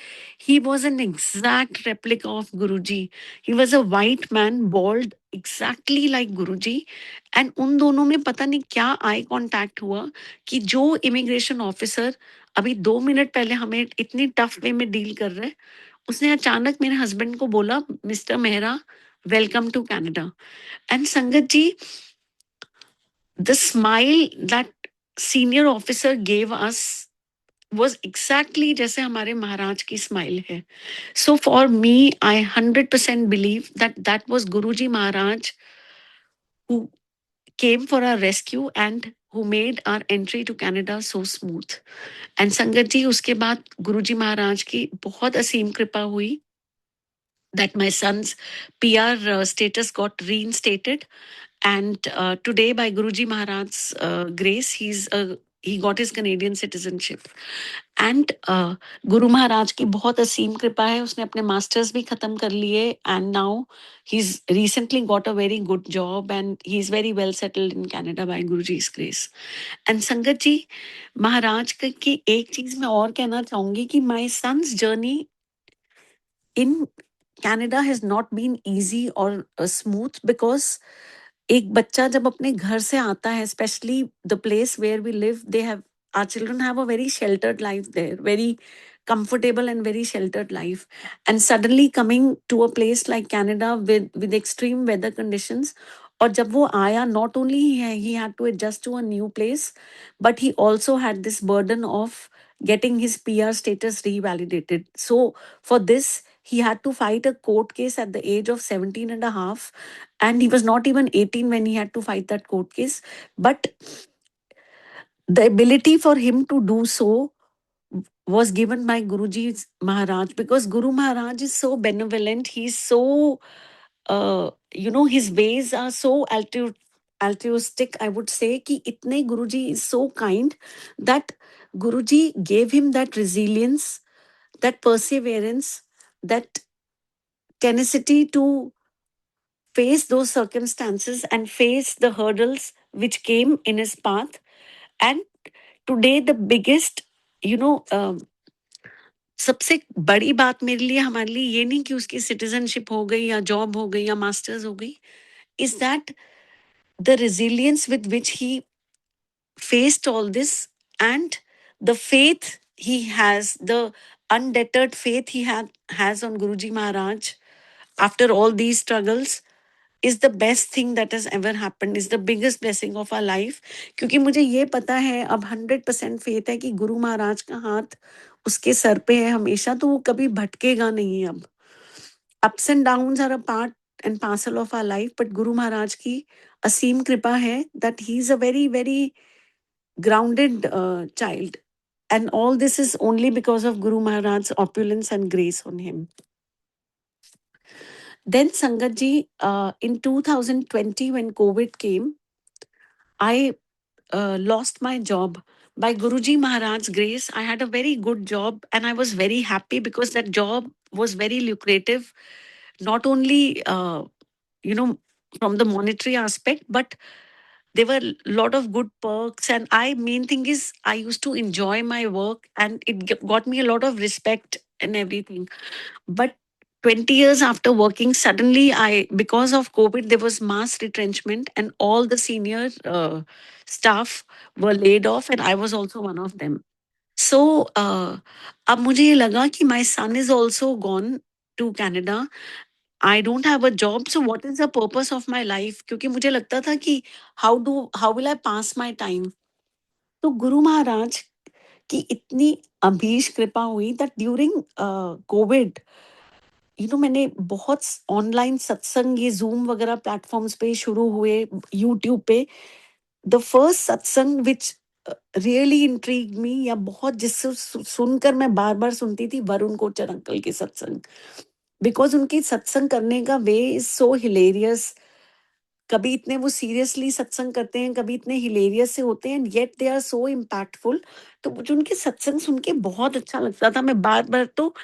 he was an exact replica of Guruji. He was a white man, bald, exactly like Guruji. And उन दोनों में पता नहीं क्या आई कांटेक्ट हुआ कि जो इमिग्रेशन ऑफिसर अभी 2 मिनट पहले हमें इतनी टफ वे में डील कर रहे, उसने अचानक मेरे हस्बैंड को बोला, mister Mehra, welcome to Canada. And sangat ji, the smile that senior officer gave us was exactly जैसे हमारे महाराज की स्माइल है। So for me, I 100% believe that that was Guruji Maharaj who came for our rescue and who made our entry to Canada so smooth. And संगत जी, उसके बाद गुरुजी महाराज की बहुत असीम कृपा हुई that my son's PR status got reinstated. And today, by Guruji Maharaj's grace, he got his Canadian citizenship. And Guru Maharaj की बहुत असीम कृपा है, उसने अपने मास्टर्स भी खत्म कर लिए, and now he's recently got a very good job and he's very well settled in Canada by Guruji's grace. And संगत जी, महाराज की एक चीज मैं और कहना चाहूंगी कि my son's journey in Canada has not been easy or smooth, because एक बच्चा जब अपने घर से आता है, specially the place where we live, they have, our children have a very sheltered life there, very comfortable and very sheltered life, and suddenly coming to a place like Canada with extreme weather conditions, और जब वो आया, not only he had to adjust to a new place, but he also had this burden of getting his PR status revalidated. So for this, he had to fight a court case at the age of 17 and a half, and he was not even 18 when he had to fight that court case. But the ability for him to do so was given by Guruji Maharaj, because Guru Maharaj is so benevolent. He's so, his ways are so altruistic, I would say, कि इतने Guruji is so kind that Guruji gave him that resilience, that perseverance, that tenacity to face those circumstances and face the hurdles which came in his path. And today, the biggest, सबसे बड़ी बात मेरे लिए, हमारे लिए ये नहीं कि उसकी सिटीजनशिप हो गई या जॉब हो गई या मास्टर्स हो गई, is that the resilience with which he faced all this, and the faith he has, the undeterred faith he has on Guruji Maharaj after all these struggles, is the best thing that has ever happened, is the biggest blessing of our life. क्योंकि मुझे ये पता है, अब 100% faith है कि गुरु महाराज का हाथ उसके सर पे है हमेशा, तो वो कभी भटकेगा नहीं। अब ups and downs are a part and parcel of our life, but Guru Maharaj की असीम कृपा है that he is a very very grounded child, and all this is only because of Guru Maharaj's opulence and grace on him. Then Sangat ji, in 2020 when COVID came, I lost my job. By Guruji Maharaj's grace, I had a very good job and I was very happy because that job was very lucrative, not only, you know, from the monetary aspect, but there were a lot of good perks. And main thing is, I used to enjoy my work and it got me a lot of respect and everything. But 20 years after working, suddenly because of COVID, there was mass retrenchment and all the senior staff were laid off and I was also one of them. So अब मुझे ये लगा कि my son is also gone to Canada. I don't have a job. So what is the purpose of my life? क्योंकि मुझे लगता था कि how will I pass my time? तो गुरु महाराज की इतनी अभीश कृपा हुई that during COVID, मैंने बहुत ऑनलाइन सत्संग ये जूम वगैरह प्लेटफॉर्म्स पे शुरू हुए, यूट्यूब पे द फर्स्ट सत्संग विच रियली इंट्रीग मी, या बहुत जिससे सुनकर मैं बार बार सुनती थी, वरुण कोचर अंकल के सत्संग, बिकॉज उनके सत्संग करने का वे इज सो हिलेरियस. कभी इतने वो सीरियसली सत्संग करते हैं, कभी इतने हिलेरियस से होते हैं, yet they are so impactful. तो मुझे उनके सत्संग सुन के बहुत अच्छा लगता था. मैं बार बार, तो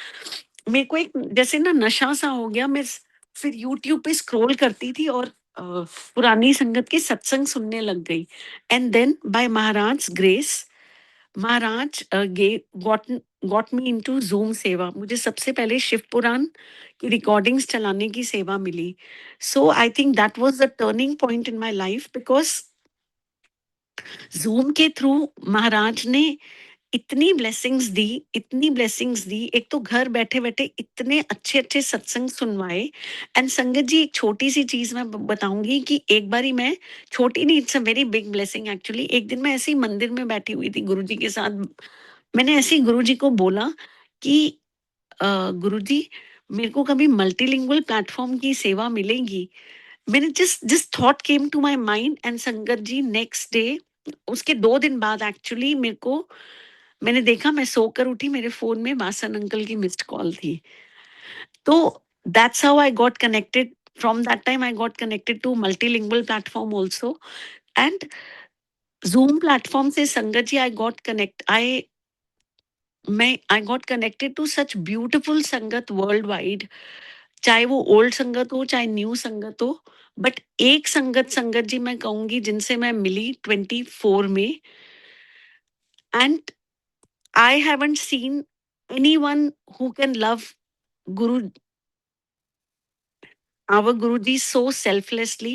मेरे को एक जैसे ना नशा सा हो गया. मैं फिर यूट्यूब पे स्क्रॉल करती थी और पुरानी संगत के सत्संग सुनने लग गई. And then by Maharaj grace, Maharaj got me into Zoom seva. मुझे सबसे पहले शिव पुराण की रिकॉर्डिंग्स चलाने की सेवा मिली. So I think that was the turning point in my life, because Zoom के थ्रू महाराज ने इतनी ब्लेसिंग्स दी, इतनी ब्लेसिंग्स दी. एक तो घर बैठे बैठे इतने अच्छे अच्छे सत्संग सुनवाए. एंड संगत जी, एक छोटी सी चीज मैं बताऊंगी कि एक बारी मैं, छोटी नहीं, it's a very big blessing actually. एक दिन मैं ऐसे ही मंदिर में बैठी हुई थी गुरुजी के साथ. मैंने ऐसे ही गुरुजी को बोला कि गुरुजी, मेरे को कभी मल्टीलिंगुअल प्लेटफॉर्म की सेवा मिलेगी? मैंने just thought came to my mind. And sangat ji, next day, उसके 2 दिन बाद एक्चुअली मेरे को, मैंने देखा, मैं सोकर उठी, मेरे फोन में वासन अंकल की मिस्ड कॉल थी. तो that's how I got connected. From that time I got connected to multilingual platform also. And Zoom platform से sangat ji, I got connected to such beautiful sangat world wide. चाहे वो ओल्ड संगत हो, चाहे न्यू संगत हो, बट एक संगत जी मैं कहूंगी जिनसे मैं मिली 24 में. And I haven't seen anyone who can love Guru, our Guruji, so selflessly.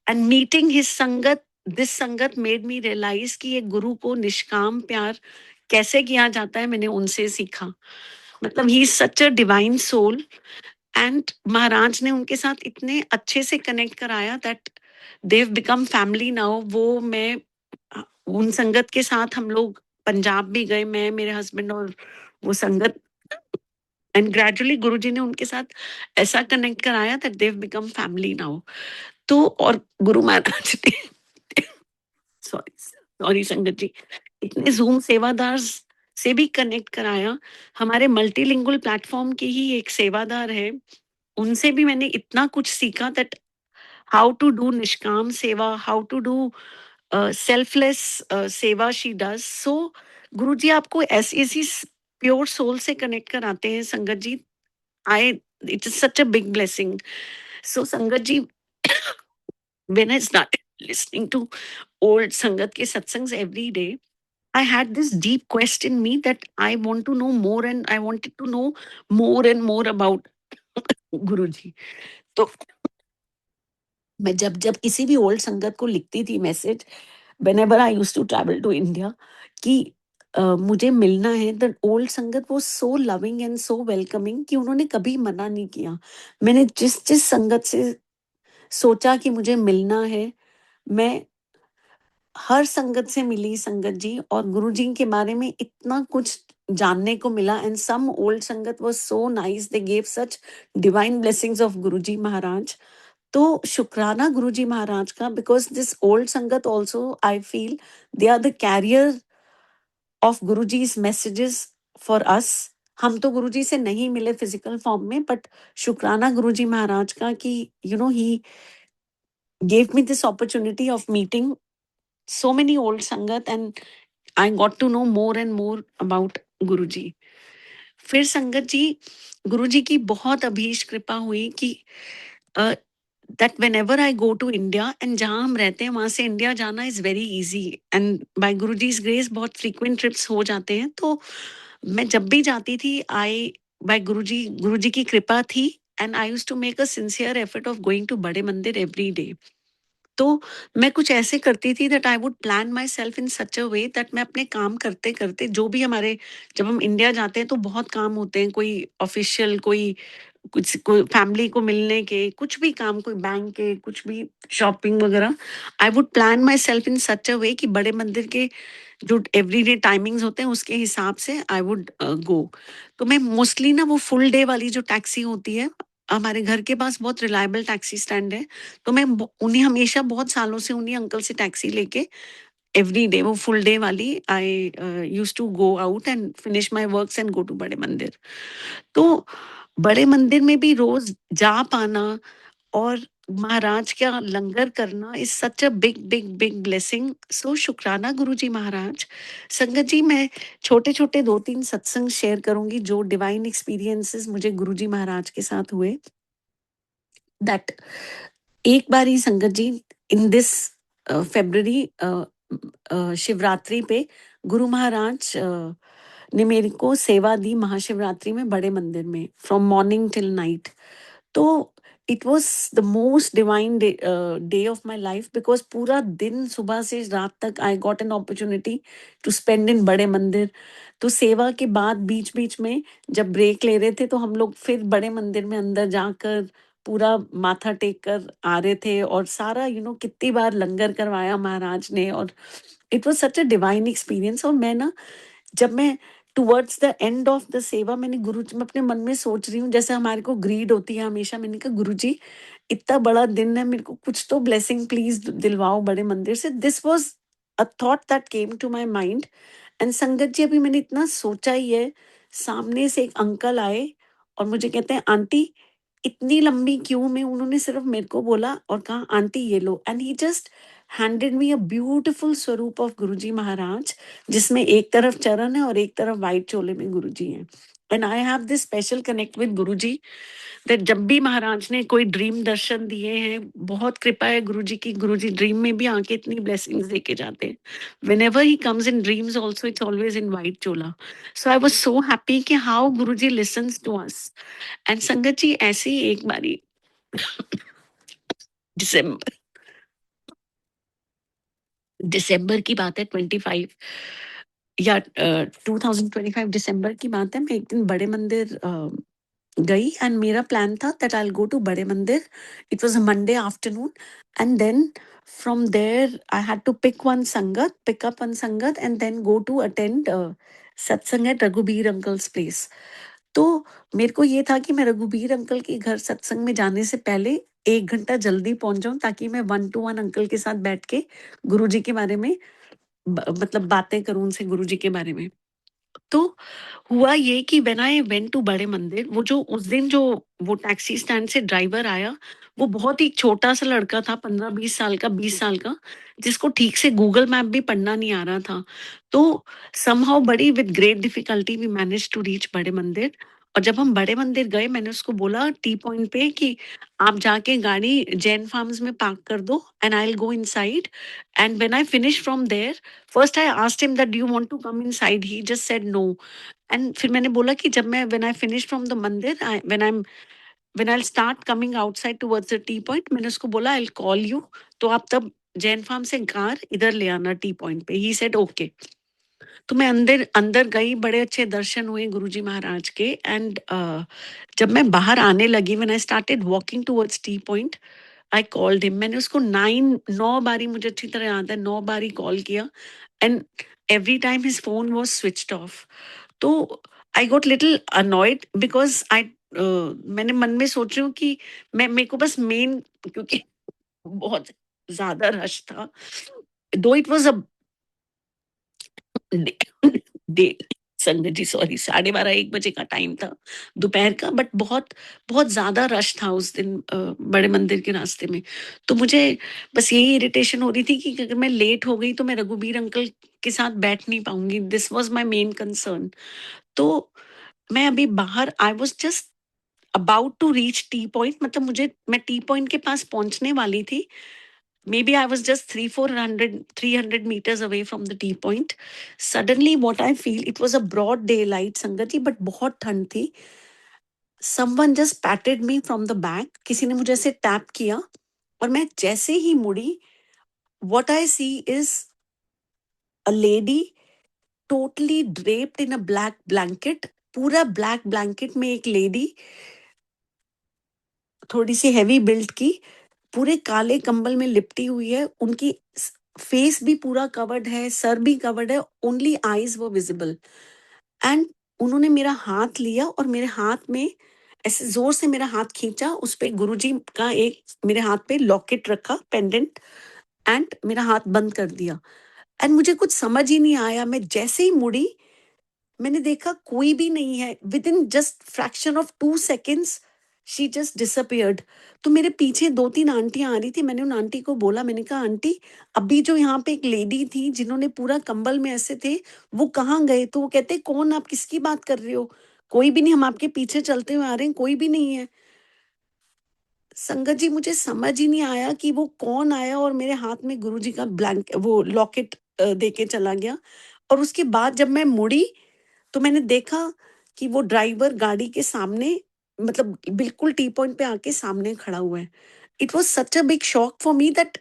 And meeting his Sangat, this Sangat made me realize कि ये गुरु को निष्काम प्यार कैसे किया जाता है, मैंने उनसे सीखा. मतलब he is such a divine soul. And Maharaj ने उनके साथ इतने अच्छे से कनेक्ट कराया that Dev become family now. वो मैं उन संगत के साथ हम लोग पंजाब भी गए, मैं, मेरे हस्बैंड और वो संगत. एंड ग्रेजुअली गुरुजी ने उनके साथ ऐसा कनेक्ट कराया that Dev become family now. तो और गुरु महाराज ने सॉरी सॉरी संगत जी, इतने जूम सेवादार से भी कनेक्ट कराया. हमारे मल्टीलिंगुअल प्लेटफॉर्म के ही एक सेवादार है, उनसे भी मैंने इतना कुछ सीखा दैट हाउ टू डू निष्काम सेवा, हाउ टू डू सेल्फलेस सेवा शी डज. सो गुरुजी आपको ऐसी ऐसी प्योर सोल से कनेक्ट कराते हैं संगत जी. It is such a big blessing. So Sangat ji, when I started listening to old Sangat ke satsangs every day, I had this deep quest in me that I want to know more, and I wanted to know more and more about Guruji. तो मैं जब जब किसी भी old संगत को लिखती थी message, whenever I used to travel to India, कि मुझे मिलना है, द ओल्ड संगत वो so loving and so welcoming कि उन्होंने कभी मना नहीं किया. मैंने जिस जिस संगत से सोचा कि मुझे मिलना है, मैं हर संगत से मिली संगत जी, और गुरुजी के बारे में इतना कुछ जानने को मिला. And some old sangat was so nice, they gave such divine blessings of Guruji Maharaj. तो शुक्राना गुरुजी महाराज का, because this old sangat also I feel they are the carrier of Guruji's messages for us. हम तो गुरुजी से नहीं मिले फिजिकल फॉर्म में, बट शुक्राना गुरुजी महाराज का कि ही gave me this opportunity of meeting so many old sangat, and I got to know more and more about गुरुजी. फिर संगत जी, गुरुजी की बहुत अभीष्ट कृपा हुई कि that whenever I go to India, and जहाँ हम रहते हैं वहाँ से इंडिया जाना is very easy, and by Guruji's grace बहुत frequent trips हो जाते हैं. तो मैं जब भी जाती थी, by गुरुजी की कृपा थी, and I used to make a sincere effort of going to बड़े मंदिर every day. तो मैं कुछ ऐसे करती थी that I would plan myself in such a way that मैं अपने काम करते करते, जो भी हमारे, जब हम इंडिया जाते हैं तो बहुत काम होते हैं, कोई ऑफिशियल, कोई फैमिली को मिलने के, कुछ भी काम, कोई बैंक के, कुछ भी शॉपिंग वगैरह. I would plan myself in such a way कि बड़े मंदिर के जो एवरीडे टाइमिंग्स होते हैं उसके हिसाब से आई वुड गो. तो मैं मोस्टली ना वो फुल डे वाली जो टैक्सी होती है, हमारे घर के पास बहुत रिलायबल टैक्सी स्टैंड है, तो मैं उन्हीं, हमेशा बहुत सालों से उन्हीं अंकल से टैक्सी लेके एवरी डे, वो फुल डे वाली, I use to go out and finish my works and go to Bade Mandir. तो बड़े मंदिर में भी रोज जा पाना और महाराज का लंगर करना is such a big big big blessing. So shukrana Guruji महाराज. संगत जी, मैं छोटे छोटे 2-3 सत्संग शेयर करूंगी जो डिवाइन एक्सपीरियंसेस मुझे गुरुजी महाराज के साथ हुए. दैट एक बार ही संगत जी, इन दिस फेब्रवरी शिवरात्रि पे गुरु महाराज ने मेरे को सेवा दी महाशिवरात्रि में बड़े मंदिर में, फ्रॉम मॉर्निंग टिल नाइट. तो it was the most divine day of my life, because पूरा दिन सुबह से रात तक I got an opportunity to spend in Bade Mandir. तो सेवा के बाद बीच बीच में जब ब्रेक ले रहे थे तो हम लोग फिर बड़े मंदिर में अंदर जाकर पूरा माथा टेक कर आ रहे थे, और सारा कितनी बार लंगर करवाया महाराज ने, और it was such a divine experience. और मैं ना, जब मैं towards the end of the सेवा, मैंने मैं अपने मन में सोच रही हूँ, जैसे हमारे को ग्रीड होती है हमेशा, मैंने कहा गुरु जी इतना बड़ा दिन है, मेरे को कुछ तो ब्लेसिंग प्लीज दिलवाओ बड़े मंदिर से. This was a thought that came to my mind. And sangat ji, अभी मैंने इतना सोचा ही है, सामने से एक अंकल आए और मुझे कहते हैं आंटी, इतनी लंबी क्यू में उन्होंने सिर्फ मेरे को बोला और कहा आंटी ये लो, and he just handed me a beautiful swaroop of Guruji Maharaj, जिसमें एक तरफ चरण है और एक तरफ वाइट चोले में गुरुजी हैं. And I have this special connect with Guruji, that जब भी महाराज ने कोई ड्रीम दर्शन दिए हैं, बहुत कृपा है गुरुजी की, गुरुजी ड्रीम में भी आके इतनी ब्लेसिंग्स देके जाते हैं. whenever he comes in dreams also, it's always in white chola. So I was so happy कि how Guruji listens to us. And sangat जी, ऐसे ही एक बारी दिसंबर दिसंबर की बात है, 25 या 2025 दिसंबर की बात है. मैं एक दिन बड़े मंदिर गई, एंड मेरा प्लान था that I will go to Bade Mandir. It was a Monday afternoon, and then from there I had to pick up one sangat and then go to attend satsang at Raghubir uncle's place. तो मेरे को ये था कि मैं रघुबीर अंकल के घर सत्संग में जाने से पहले 1 घंटा जल्दी पहुंच जाऊं, ताकि मैं 1-to-1 अंकल के साथ बैठ के गुरुजी के बारे में मतलब बातें करूं उनसे, गुरुजी के बारे में. तो हुआ ये कि when I went to Bade मंदिर, वो जो उस दिन जो वो टैक्सी स्टैंड से ड्राइवर आया, वो बहुत ही छोटा सा लड़का था, 15-20 साल का, 20 साल का, जिसको ठीक से गूगल मैप भी पढ़ना नहीं आ रहा था. तो समहाउ बड़ी with great difficulty we manage to reach बड़े मंदिर. और जब हम बड़े मंदिर गए, मैंने उसको बोला टी पॉइंट पे कि आप जाके गाड़ी जैन फार्म्स में पार्क कर दो, and I will go inside. And when I finish from there, first I asked him that do you want to come inside, he just said no. And फिर मैंने बोला कि जब मैं when I finish from the mandir, when I start coming outside towards the T point, मैंने उसको बोला I will call you, तो आप तब जैन फार्म से कार इधर ले आना टी पॉइंट पे. He said okay. तो मैं अंदर अंदर गई, बड़े अच्छे दर्शन हुए गुरुजी महाराज के. एंड जब मैं बाहर आने लगी, when I started walking towards T point, I called him. मैंने उसको 9 बारी, मुझे अच्छी तरह याद है, 9 बारी कॉल किया, and every time his phone was switched off. तो I got little annoyed because मैंने मन में सोच रही हूँ कि मैं, मेरे को बस मेन, क्योंकि बहुत ज्यादा रश था, दो इट वाज अ डे संगत जी सॉरी 12:30-1 बजे का टाइम था दोपहर का, बट बहुत बहुत ज्यादा रश था उस दिन बड़े मंदिर के रास्ते में। तो मुझे बस यही इरिटेशन हो रही थी कि अगर मैं लेट हो गई तो मैं रघुबीर अंकल के साथ बैठ नहीं पाऊंगी। This was my main concern. तो मैं अभी बाहर, I was just about to reach T point, मतलब मैं टी पॉइंट के पास पहुंचने वाली थी। Maybe I was just 300 meters away from the tea point. Suddenly, what I feel, it was a broad daylight, Sangat ji, but बहुत ठंड थी. Someone just patted me from the back. किसी ने मुझे ऐसे टैप किया और मैं जैसे ही मुड़ी, what I see is a lady totally draped in a black blanket. पूरा ब्लैक ब्लैंकेट में एक लेडी, थोड़ी सी हैवी बिल्ट की, पूरे काले कंबल में लिपटी हुई है। उनकी फेस भी पूरा कवर्ड है, सर भी कवर्ड है, ओनली आईज वो विजिबल। एंड उन्होंने मेरा हाथ लिया और मेरे हाथ में ऐसे जोर से मेरा हाथ खींचा, उस पे गुरुजी का एक मेरे हाथ पे लॉकेट रखा, पेंडेंट, एंड मेरा हाथ बंद कर दिया। एंड मुझे कुछ समझ ही नहीं आया। मैं जैसे ही मुड़ी, मैंने देखा कोई भी नहीं है। With in just fraction of 2 seconds she just disappeared. तो मेरे पीछे 2-3 आंटियां आ रही थी। मैंने उन आंटी को बोला, मैंने कहा आंटी, अभी जो यहाँ पे एक लेडी थी जिन्होंने पूरा कंबल में ऐसे थे, वो कहाँ गए? तो वो कहते, कौन, आप किसकी बात कर रहे हो? कोई भी नहीं, हम आपके पीछे चलते हुए आ रहे हैं, कोई भी नहीं है। संगत जी, मुझे समझ ही नहीं आया कि वो कौन आया और मेरे हाथ में गुरुजी का ब्लैंक वो लॉकेट दे के चला गया। और उसके बाद जब मैं मुड़ी तो मैंने देखा कि वो ड्राइवर गाड़ी के सामने, मतलब बिल्कुल टी पॉइंट पे आके सामने खड़ा हुआ है। It was such a big shock for me that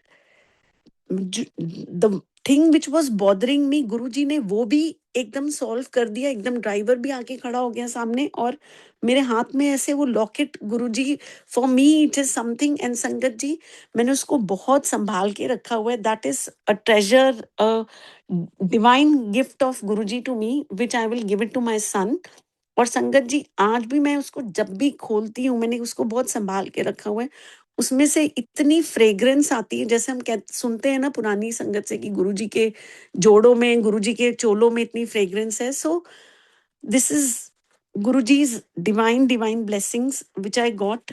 the thing which was bothering me, Guruji ने वो भी एकदम सॉल्व कर दिया। एकदम ड्राइवर भी आके खड़ा हो गया सामने, और मेरे हाथ में ऐसे वो locket, Guruji, for me it is something. And sangat जी, मैंने उसको बहुत संभाल के रखा हुआ है। That is a treasure, a divine gift of Guruji to me, which I will give it to my son. और संगत जी, आज भी मैं उसको जब भी खोलती हूँ, मैंने उसको बहुत संभाल के रखा हुआ है। उसमें से इतनी फ्रेग्रेंस आती है, जैसे हम सुनते हैं ना पुरानी संगत से कि गुरुजी के जोड़ों में, गुरुजी के चोलों में इतनी फ्रेग्रेंस है। So this is Guruji's divine divine blessings which I got.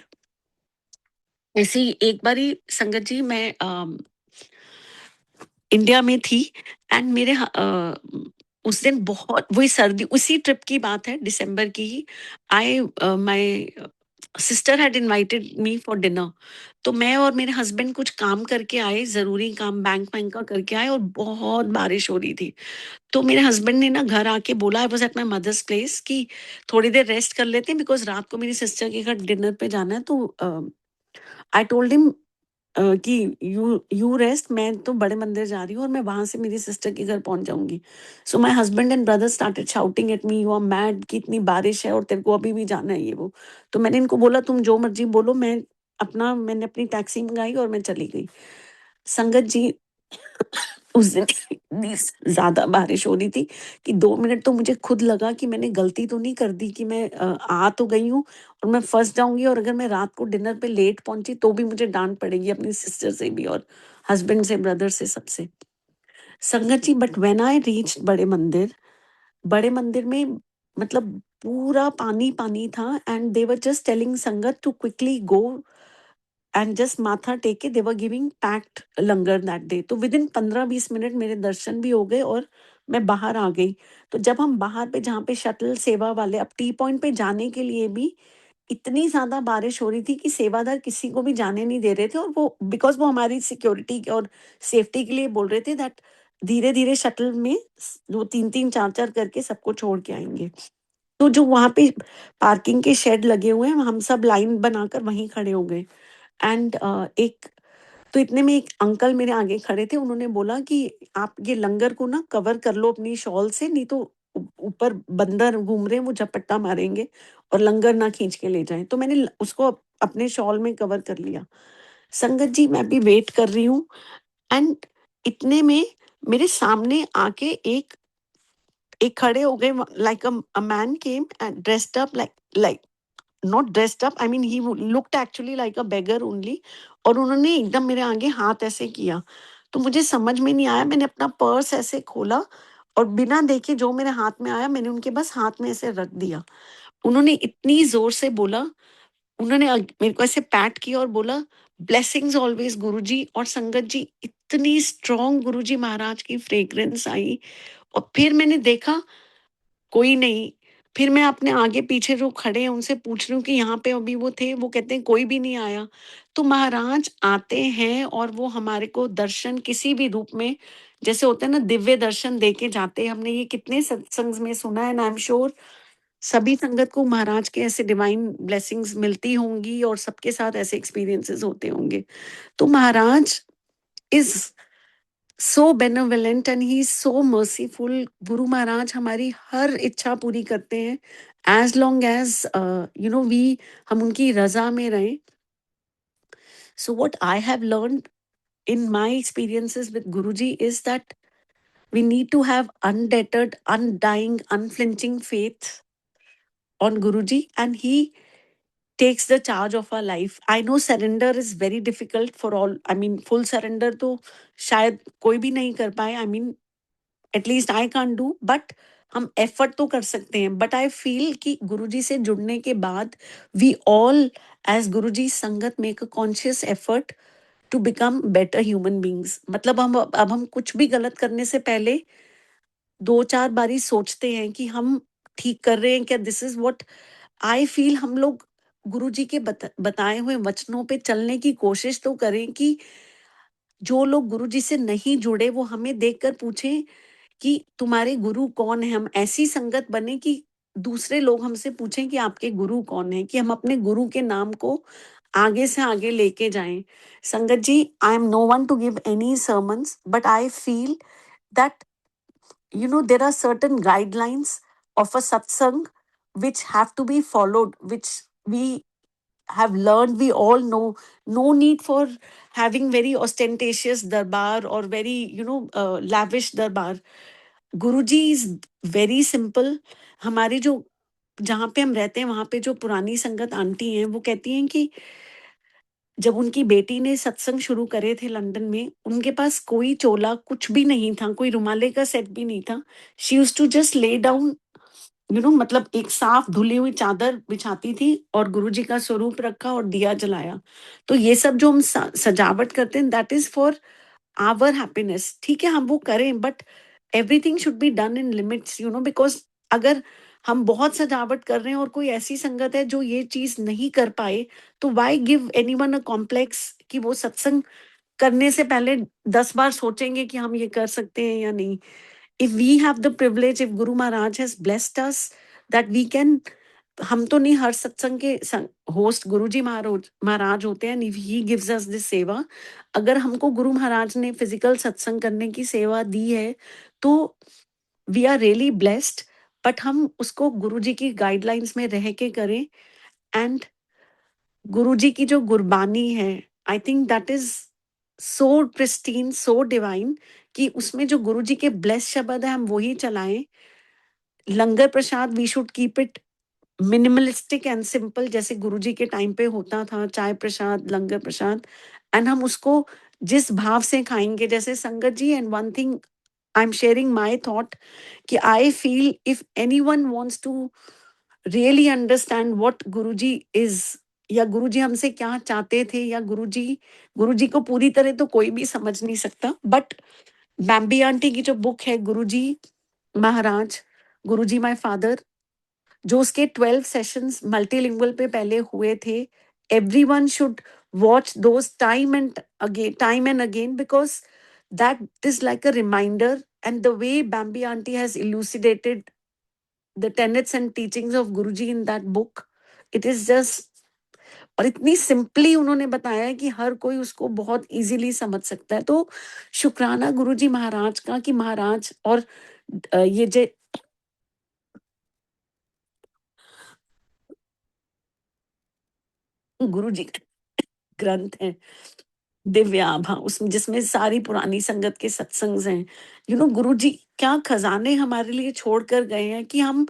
ऐसी एक बारी संगत जी, मैं इंडिया में थी, एंड उस दिन बहुत, वही सर्दी, उसी ट्रिप की बात है, दिसंबर की ही। I my sister had invited me for dinner. तो मैं और मेरे हस्बैंड कुछ काम करके आए, जरूरी काम बैंक बैंक का करके आए, और बहुत बारिश हो रही थी। तो मेरे हस्बैंड ने ना घर आके बोला, I was at my mother's place, कि थोड़ी देर रेस्ट कर लेते हैं, बिकॉज रात को मेरी सिस्टर के घर डिनर पे जाना है। तो आई टोल्ड हिम कि यू रेस्ट, मैं तो बड़े मंदिर जा रही हूँ और मैं वहां से मेरी सिस्टर के घर पहुंच जाऊंगी। So my husband and brother started shouting at me, you are mad, कि इतनी बारिश है और तेरे को अभी भी जाना है, ये वो। तो मैंने इनको बोला, तुम जो मर्जी बोलो, मैंने अपनी टैक्सी मंगाई और मैं चली गई। संगत जी, उस दिन इतनी ज्यादा बारिश हो रही थी कि 2 मिनट तो मुझे खुद लगा कि मैंने गलती तो नहीं कर दी, कि मैं आ तो गई हूँ और मैं फंस जाऊंगी, और अगर मैं रात को डिनर पे लेट पहुंची तो भी मुझे डांट पड़ेगी, अपनी सिस्टर से भी और हस्बैंड से, ब्रदर से, सबसे। Sangat ji, but when I reach बड़े मंदिर में, मतलब पूरा पानी पानी था, and they were just telling sangat to quickly go and just माथा टेक के, they were giving packed langar that day. तो विद इन 15-20 मिनट मेरे दर्शन भी हो गए और मैं बाहर आ गई। तो जब हम बाहर पे, जहाँ पे शटल सेवा वाले, अब टी पॉइंट पे जाने के लिए भी इतनी ज्यादा बारिश हो रही थी कि सेवादार किसी को भी जाने नहीं दे रहे थे, और वो बिकॉज वो हमारी सिक्योरिटी और सेफ्टी के लिए बोल रहे थे दैट धीरे धीरे शटल में वो 3-3 4-4 करके सबको छोड़ के आएंगे। तो जो वहां पे पार्किंग के शेड लगे हुए हैं, हम सब लाइन बनाकर वहीं खड़े हो गए। एंड एक, तो इतने में एक अंकल मेरे आगे खड़े थे, उन्होंने बोला कि आप ये लंगर को ना कवर कर लो अपनी शॉल से, नहीं तो ऊपर बंदर घूम रहे हैं, वो झपट्टा मारेंगे और लंगर ना खींच के ले जाएं। तो मैंने उसको अपने शॉल में कवर कर लिया। संगत जी, मैं भी वेट कर रही हूँ, एंड इतने में मेरे सामने आके एक खड़े हो गए, like a man came and dressed up like not dressed up, I mean he looked actually like a beggar only, और उन्होंने एकदम मेरे आगे हाथ ऐसे किया। तो मुझे समझ में नहीं आया, मैंने अपना पर्स ऐसे खोला और बिना देखे जो मेरे हाथ में आया मैंने उनके बस हाथ में ऐसे रख दिया। उन्होंने इतनी जोर से बोला, उन्होंने मेरे को ऐसे पैट किया और बोला ब्लेसिंग्स ऑलवेज गुरुजी। और संगत जी, इतनी स्ट्रॉन्ग गुरुजी महाराज की फ्रेग्रेंस आई। और फिर मैंने देखा कोई नहीं। फिर मैं अपने आगे पीछे जो खड़े हैं उनसे पूछ रही हूँ कि यहाँ पे अभी वो थे, वो कहते हैं कोई भी नहीं आया। तो महाराज आते हैं और वो हमारे को दर्शन किसी भी रूप में, जैसे होते हैं ना, दिव्य दर्शन दे के जाते हैं। हमने ये कितने सत्संग में सुना है, एंड आई एम श्योर सभी संगत को महाराज के ऐसे डिवाइन ब्लेसिंग्स मिलती होंगी और सबके साथ ऐसे एक्सपीरियंसेस होते होंगे। तो Maharaj is so benevolent and he is so merciful. Guru Maharaj हमारी हर इच्छा पूरी करते हैं एज लॉन्ग एज वी हम उनकी रजा में रहें। So what I have learned in my experiences with Guruji is that we need to have undeterred, undying, unflinching faith on Guruji, and he takes the charge of our life. I know surrender is very difficult for all. I mean, full surrender तो शायद कोई भी नहीं कर पाए. I mean, at least I can't do. But हम effort तो कर सकते हैं. बट आई फील कि गुरुजी से जुड़ने के बाद we all as Guruji sangat make a conscious effort to become better human beings. मतलब हम अब हम कुछ भी गलत करने से पहले 2-4 बारी सोचते हैं कि हम ठीक कर रहे हैं क्या. This is what I feel. हम लोग गुरुजी के बताए हुए वचनों पे चलने की कोशिश तो करें कि जो लोग गुरुजी से नहीं जुड़े वो हमें देखकर पूछें कि तुम्हारे गुरु कौन है. हम ऐसी संगत बने कि दूसरे लोग हमसे पूछें कि आपके गुरु कौन है, कि हम अपने गुरु के नाम को आगे से आगे लेके जाएं. Sangat ji, I am no one to give any sermons, but I feel that there are certain guidelines of a satsang which have to be followed, which we have learned. We all know no need for having very ostentatious darbar or very lavish darbar. Guruji is very simple. हमारे जो जहाँ पे हम रहते हैं वहां पे जो पुरानी संगत आंटी हैं वो कहती हैं कि जब उनकी बेटी ने सत्संग शुरू करे थे लंदन में, उनके पास कोई चोला कुछ भी नहीं था, कोई रुमाले का सेट भी नहीं था. She used to just lay down, मतलब एक साफ धुली हुई चादर बिछाती थी और गुरुजी का स्वरूप रखा और दिया जलाया. तो ये सब जो हम सजावट करते हैं, that is for our happiness. ठीक है, हम वो करें, but everything should be done in limits, because अगर हम बहुत सजावट कर रहे हैं और कोई ऐसी संगत है जो ये चीज नहीं कर पाए, तो why give anyone a complex कि वो सत्संग करने से पहले 10 बार सोचेंगे कि हम ये कर सकते हैं या नहीं. If we have the privilege, if Guru Maharaj has blessed us that we can. हम तो नहीं हर सत्संग के होस्ट गुरुजी महाराज होते हैं. If he gives us this सेवा, अगर हमको गुरु महाराज ने फिजिकल सत्संग करने की सेवा दी है तो we are really blessed. But हम उसको गुरुजी की गाइडलाइंस में रह के करें. एंड गुरुजी की जो गुरबानी है, आई think that is so pristine, so divine, कि उसमें जो गुरुजी के ब्लेस शब्द है हम वही चलाएं. Langar prasad we should keep it minimalistic and simple, जैसे गुरुजी के टाइम पे होता था, चाय प्रसाद, लंगर प्रसाद. एंड हम उसको जिस भाव से खाएंगे, जैसे sangat ji. And one thing I am sharing my thought कि I feel if anyone wants to really understand what Guruji is, या गुरुजी हमसे क्या चाहते थे, या गुरुजी को पूरी तरह तो कोई भी समझ नहीं सकता. बट बैम्बी आंटी की जो बुक है गुरुजी महाराज, गुरुजी माय फादर, जो उसके 12 सेशंस मल्टीलिंगुअल पे पहले हुए थे, everyone should watch those time and again because that is like a reminder. And the way Bambi aunty has elucidated the tenets and teachings of Guruji in that book, it is just, और इतनी simply उन्होंने बताया है कि हर कोई उसको बहुत easily समझ सकता है. तो शुक्राना गुरुजी महाराज का कि महाराज, और ये जो गुरुजी का ग्रंथ है दिव्य आभा, उसमें जिसमें सारी पुरानी संगत के सत्संग हैं, गुरुजी क्या खजाने हमारे लिए छोड़ कर गए हैं कि हम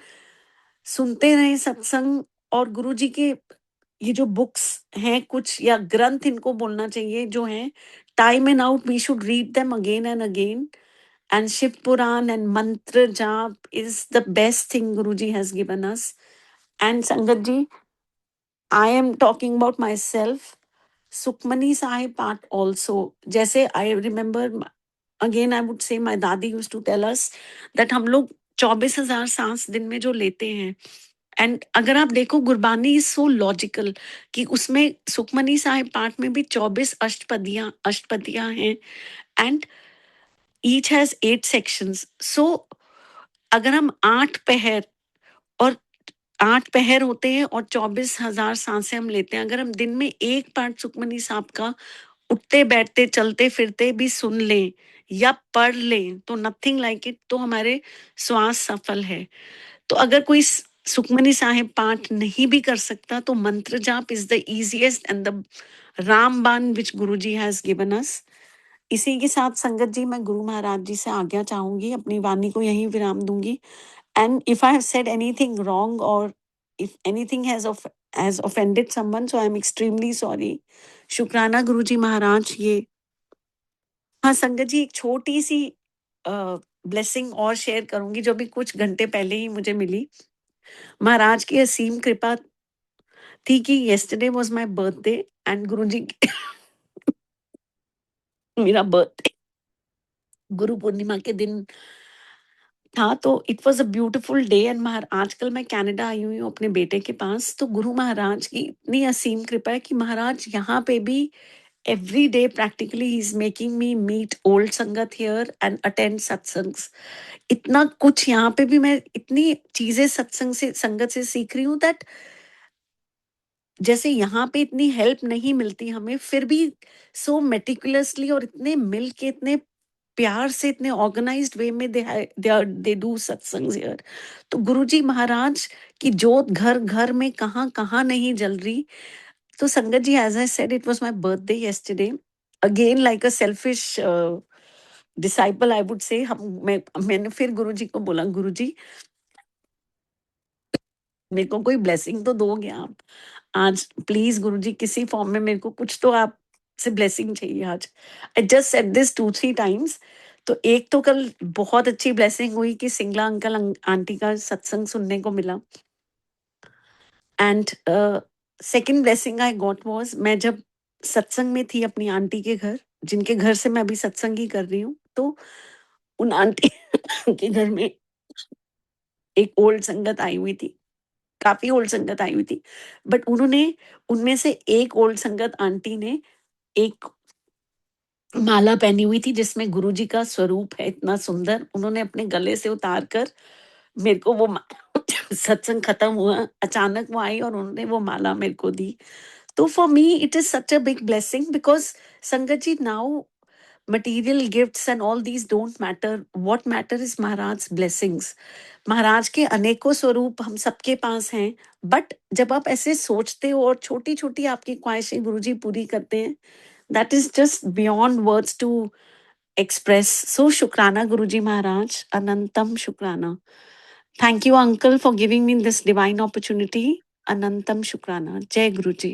सुनते रहे सत्संग. और गुरुजी के ये जो बुक्स हैं कुछ, या ग्रंथ इनको बोलना चाहिए, जो हैं time and out we should read them again and again. and Shiv Puran and Mantra Jap is the best thing Guruji has given us. And Sangat ji, I am talking about myself. Sukhmani Sahib part also. जैसे I remember, again I would say my दादी used to tell us that हम लोग 24,000 सांस दिन में जो लेते हैं, एंड अगर आप देखो गुरबानी इज सो लॉजिकल कि उसमें सुखमनी साहिब पाठ में भी 24 अष्टपदियां हैं, एंड ईच हैज 8 सेक्शंस. सो अगर हम 8 पहर, और 8 पहर होते हैं और 24,000 सांसें हम लेते हैं, अगर हम दिन में एक पाठ सुखमनी साहब का उठते बैठते चलते फिरते भी सुन लें या पढ़ लें तो नथिंग लाइक इट, तो हमारे श्वास सफल है. तो अगर कोई सुखमनी साहिब पाठ नहीं भी कर सकता तो मंत्र जाप is the easiest and the रामबाण विच गुरुजी हैज गिवन अस. इसी के साथ संगत जी मैं गुरु महाराज जी से आज्ञा चाहूंगी, अपनी वाणी को यहीं विराम दूंगी. And if I have said anything wrong और if anything has offended someone, so I am extremely sorry. शुक्राना गुरुजी महाराज. ये हाँ संगत जी, एक छोटी सी ब्लेसिंग और शेयर करूंगी जो भी कुछ घंटे पहले ही मुझे मिली. महाराज की असीम कृपा थी कि yesterday was my birthday and गुरुजी मेरा बर्थडे गुरु पूर्णिमा के दिन था, तो it was a beautiful day. And आजकल मैं कनाडा आई हुई हूँ अपने बेटे के पास, तो गुरु महाराज की इतनी असीम कृपा है कि महाराज यहाँ पे भी every day practically he's making me meet old संगत here and attend सत्संग्स. इतना कुछ यहाँ पे भी मैं इतनी चीजें सत्संग से संगत से सीख रही हूँ दैट जैसे यहाँ पे इतनी हेल्प नहीं मिलती हमें, फिर भी सो मेटिकुलसली और इतने मिल के इतने प्यार से इतने ऑर्गेनाइज्ड वे में दे डू सत्संग हियर. तो गुरुजी महाराज की जोत घर घर में कहाँ कहाँ नहीं जल रही. तो sangat ji, as I said, it was my birthday yesterday. Again like a selfish disciple I would say, मैंने फिर गुरुजी को बोला, गुरुजी मेरे को कोई ब्लेसिंग तो दोगे आप आज, प्लीज गुरुजी किसी फॉर्म में मेरे को कुछ तो आप से ब्लेसिंग चाहिए आज. I just said this 2-3 times. तो एक तो कल बहुत अच्छी ब्लेसिंग हुई कि सिंगला अंकल आंटी का सत्संग सुनने को मिला. And second blessing I got was, मैं जब सत्संग में थी अपनी आंटी के घर, जिनके घर से मैं अभी सत्संग ही कर रही हूँ, तो उन आंटी के घर में एक ओल्ड संगत आई हुई थी, काफी ओल्ड संगत आई हुई थी. बट उन्होंने, उनमें से एक ओल्ड संगत आंटी ने एक माला पहनी हुई थी जिसमें गुरुजी का स्वरूप है इतना सुंदर. उन्होंने अपने गले से उतार कर मेरे को वो सत्संग खत्म हुआ, अचानक वो आई और उन्होंने वो माला मेरे को दी. तो for me it is such a big blessing because संगत जी, now material gifts and all these don't matter. What matter is Maharaj's blessings. महाराज के अनेकों स्वरूप हम सबके पास हैं, बट जब आप ऐसे सोचते हो और छोटी छोटी आपकी ख्वाहिशें गुरुजी पूरी करते हैं, that is just beyond words to express. So शुक्राना गुरुजी महाराज, अनंतम शुक्राना. Thank you uncle for giving me this divine opportunity. अनंतम शुक्राना. जय गुरुजी.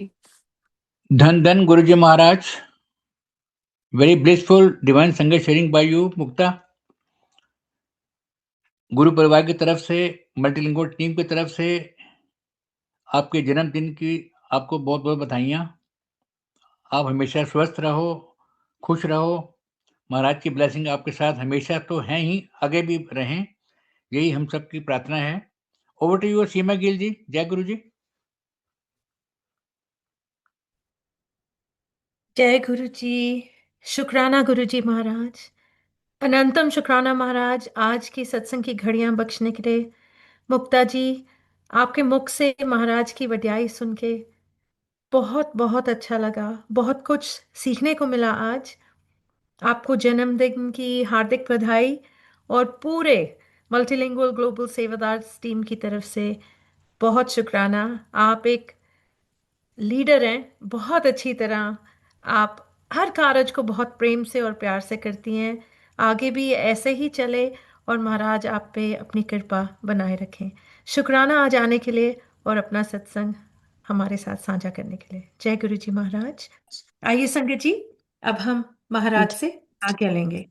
धन धन गुरुजी महाराज. Very blissful divine संगत sharing by you, मुक्ता. गुरु परिवार की तरफ से, मल्टीलिंगुअल टीम की तरफ से आपके जन्मदिन की आपको बहुत बहुत बधाइयाँ. आप हमेशा स्वस्थ रहो, खुश रहो. महाराज की ब्लेसिंग आपके साथ हमेशा तो हैं ही, आगे भी रहें, यही हम सबकी प्रार्थना है. ओवर टू यू सीमा गिल जी. जय गुरु जी. जय गुरु जी. शुक्राना गुरु जी महाराज. अनंतम शुक्राना महाराज, आज की सत्संग की घड़ियां बख्शने के लिए. मुक्ता जी, आपके मुख से महाराज की वड्याई सुन के बहुत बहुत अच्छा लगा. बहुत कुछ सीखने को मिला आज. आपको जन्मदिन की हार्दिक बधाई, और पूरे मल्टीलिंगुअल ग्लोबल सेवादार टीम की तरफ से बहुत शुक्राना. आप एक लीडर हैं, बहुत अच्छी तरह आप हर कार्य को बहुत प्रेम से और प्यार से करती हैं. आगे भी ऐसे ही चले और महाराज आप पे अपनी कृपा बनाए रखें. शुक्राना आज आने के लिए और अपना सत्संग हमारे साथ साझा करने के लिए. जय गुरु जी महाराज. आइए संगत जी, अब हम महाराज से आज्ञा लेंगे.